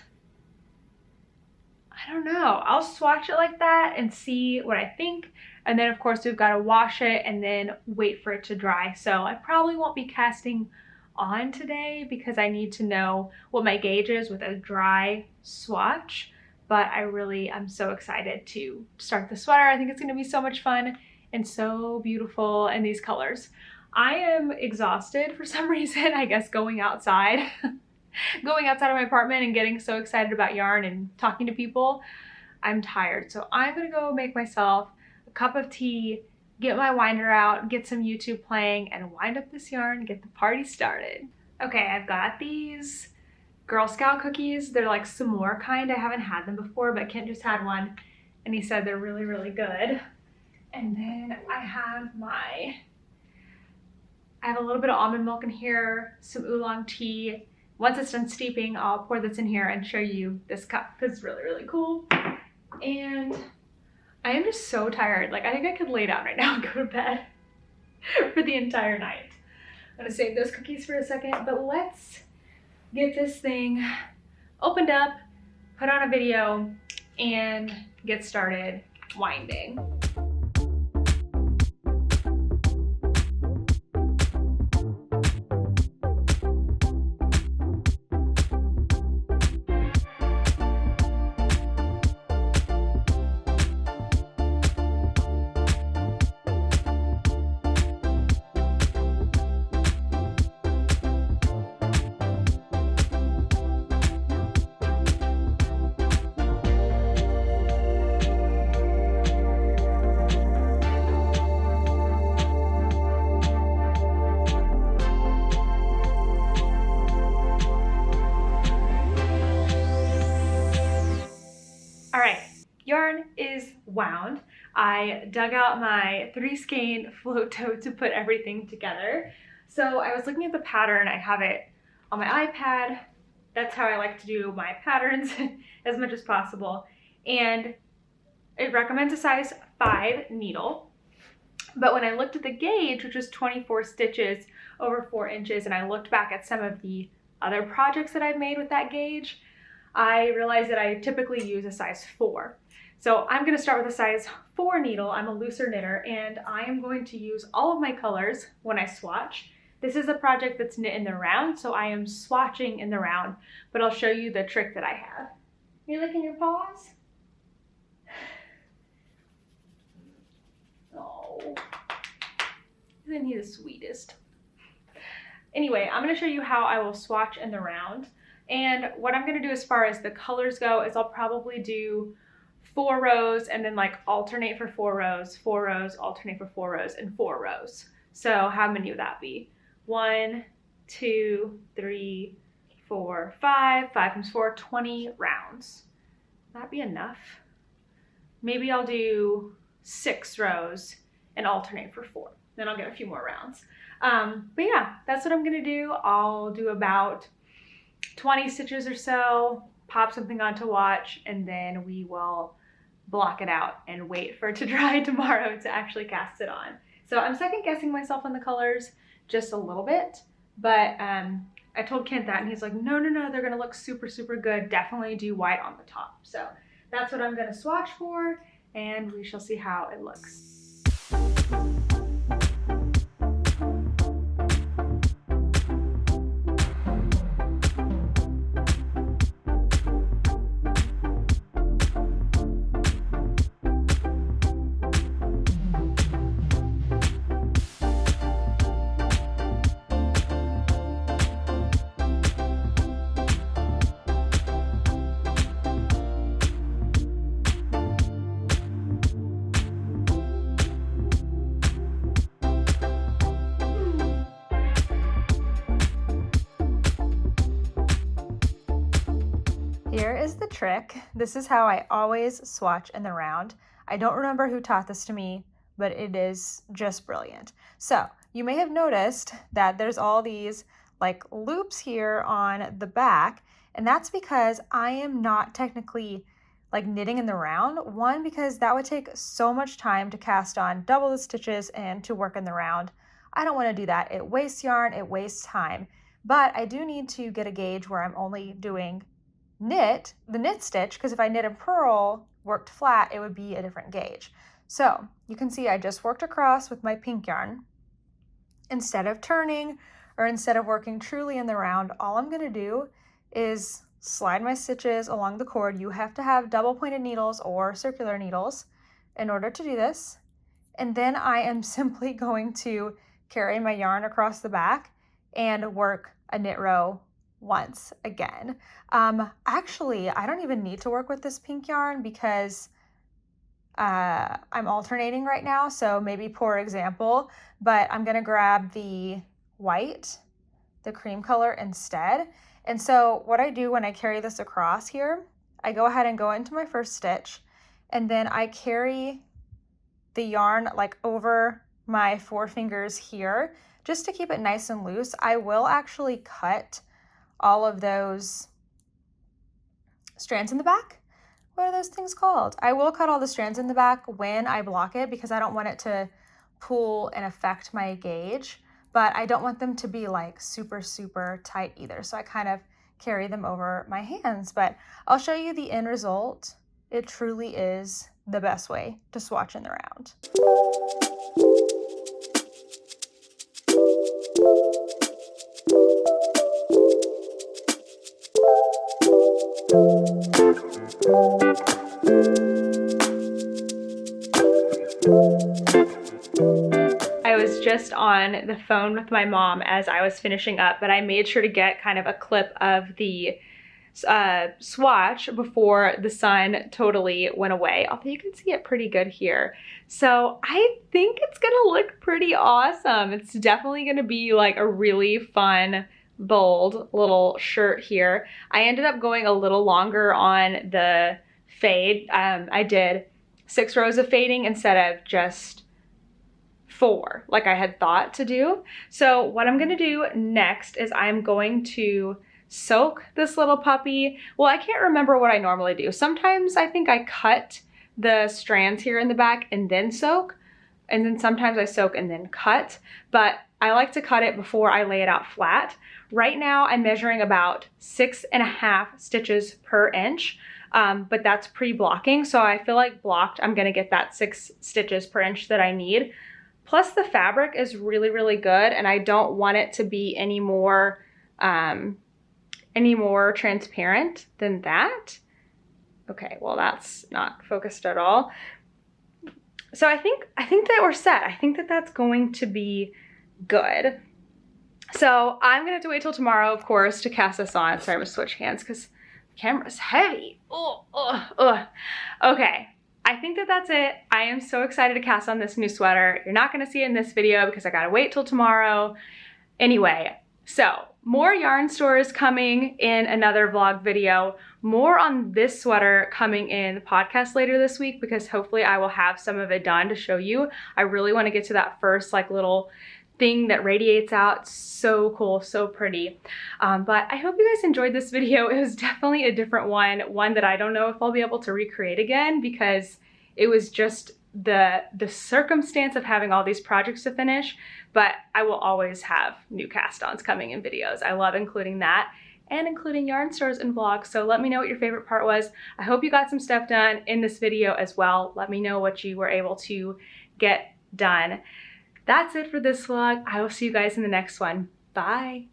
I don't know. I'll swatch it like that and see what I think. And then of course we've got to wash it and then wait for it to dry. So I probably won't be casting on today because I need to know what my gauge is with a dry swatch. But I'm so excited to start the sweater. I think it's gonna be so much fun and so beautiful in these colors. I am exhausted for some reason, I guess going outside of my apartment and getting so excited about yarn and talking to people. I'm tired, so I'm gonna go make myself a cup of tea, get my winder out, get some YouTube playing, and wind up this yarn, get the party started. Okay, I've got these Girl Scout cookies. They're like s'more kind. I haven't had them before, but Kent just had one, and he said they're really, really good. And then I have a little bit of almond milk in here, some oolong tea. Once it's done steeping, I'll pour this in here and show you this cup because it's really, really cool. And I am just so tired. Like, I think I could lay down right now and go to bed for the entire night. I'm gonna save those cookies for a second, but let's get this thing opened up, put on a video, and get started winding. All right, yarn is wound. I dug out my 3-skein float tote to put everything together. So I was looking at the pattern. I have it on my iPad. That's how I like to do my patterns as much as possible. And it recommends a size 5 needle. But when I looked at the gauge, which was 24 stitches over 4 inches, and I looked back at some of the other projects that I've made with that gauge, I realized that I typically use a size 4. So I'm going to start with a size 4 needle. I'm a looser knitter, and I am going to use all of my colors when I swatch. This is a project that's knit in the round, so I am swatching in the round, but I'll show you the trick that I have. You licking your paws? Oh, isn't he the sweetest? Anyway, I'm going to show you how I will swatch in the round. And what I'm going to do as far as the colors go is I'll probably do 4 rows and then like alternate for 4 rows, 4 rows, alternate for 4 rows, and 4 rows. So how many would that be? 1, 2, 3, 4, 5. 5 times 4, 20 rounds. Would that be enough? Maybe I'll do 6 rows and alternate for 4. Then I'll get a few more rounds. But yeah, that's what I'm going to do. I'll do about 20 stitches or so, pop something on to watch, and then we will block it out and wait for it to dry tomorrow to actually cast it on. So I'm second guessing myself on the colors just a little bit, but I told Kent that and he's like, no, they're gonna look super, super good. Definitely do white on the top. So that's what I'm gonna swatch for, and we shall see how it looks. Here is the trick. This is how I always swatch in the round. I don't remember who taught this to me, but it is just brilliant. So you may have noticed that there's all these like loops here on the back, and that's because I am not technically like knitting in the round. One, because that would take so much time to cast on double the stitches and to work in the round. I don't want to do that. It wastes yarn, it wastes time. But I do need to get a gauge where I'm only doing the knit stitch, because if I knit and purl worked flat, it would be a different gauge. So you can see I just worked across with my pink yarn. Instead of turning or instead of working truly in the round, all I'm gonna do is slide my stitches along the cord. You have to have double pointed needles or circular needles in order to do this. And then I am simply going to carry my yarn across the back and work a knit row once again. Actually, I don't even need to work with this pink yarn because I'm alternating right now, so maybe poor example, but I'm gonna grab the white, the cream color instead. And so what I do when I carry this across here, I go ahead and go into my first stitch, and then I carry the yarn like over my forefingers here, just to keep it nice and loose. I will actually cut all of those strands in the back. What are those things called? I will cut all the strands in the back when I block it because I don't want it to pull and affect my gauge, but I don't want them to be like super, super tight either. So I kind of carry them over my hands, but I'll show you the end result. It truly is the best way to swatch in the round. I was just on the phone with my mom as I was finishing up, but I made sure to get kind of a clip of the swatch before the sun totally went away, although you can see it pretty good here. So I think it's gonna look pretty awesome. It's definitely gonna be like a really fun, bold little shirt here. I ended up going a little longer on the fade. I did 6 rows of fading instead of just 4 like I had thought to do. So what I'm gonna do next is I'm going to soak this little puppy. Well, I can't remember what I normally do. Sometimes I think I cut the strands here in the back and then soak, and then sometimes I soak and then cut, but I like to cut it before I lay it out flat. Right now I'm measuring about 6.5 stitches per inch, but that's pre-blocking, so I feel like blocked I'm gonna get that 6 stitches per inch that I need. Plus the fabric is really, really good, and I don't want it to be any more transparent than that. Okay, well that's not focused at all. So I think that we're set. I think that that's going to be good. So I'm gonna have to wait till tomorrow, of course, to cast this on. Sorry, I'm gonna switch hands because the camera's heavy. Okay, I think that that's it. I am so excited to cast on this new sweater. You're not gonna see it in this video because I gotta wait till tomorrow. Anyway, so more yarn stores coming in another vlog video, more on this sweater coming in the podcast later this week because hopefully I will have some of it done to show you. I really want to get to that first like little thing that radiates out. So cool, so pretty. But I hope you guys enjoyed this video. It was definitely a different one that I don't know if I'll be able to recreate again because it was just the circumstance of having all these projects to finish, but I will always have new cast-ons coming in videos. I love including that and including yarn stores and vlogs. So let me know what your favorite part was. I hope you got some stuff done in this video as well. Let me know what you were able to get done. That's it for this vlog. I will see you guys in the next one. Bye.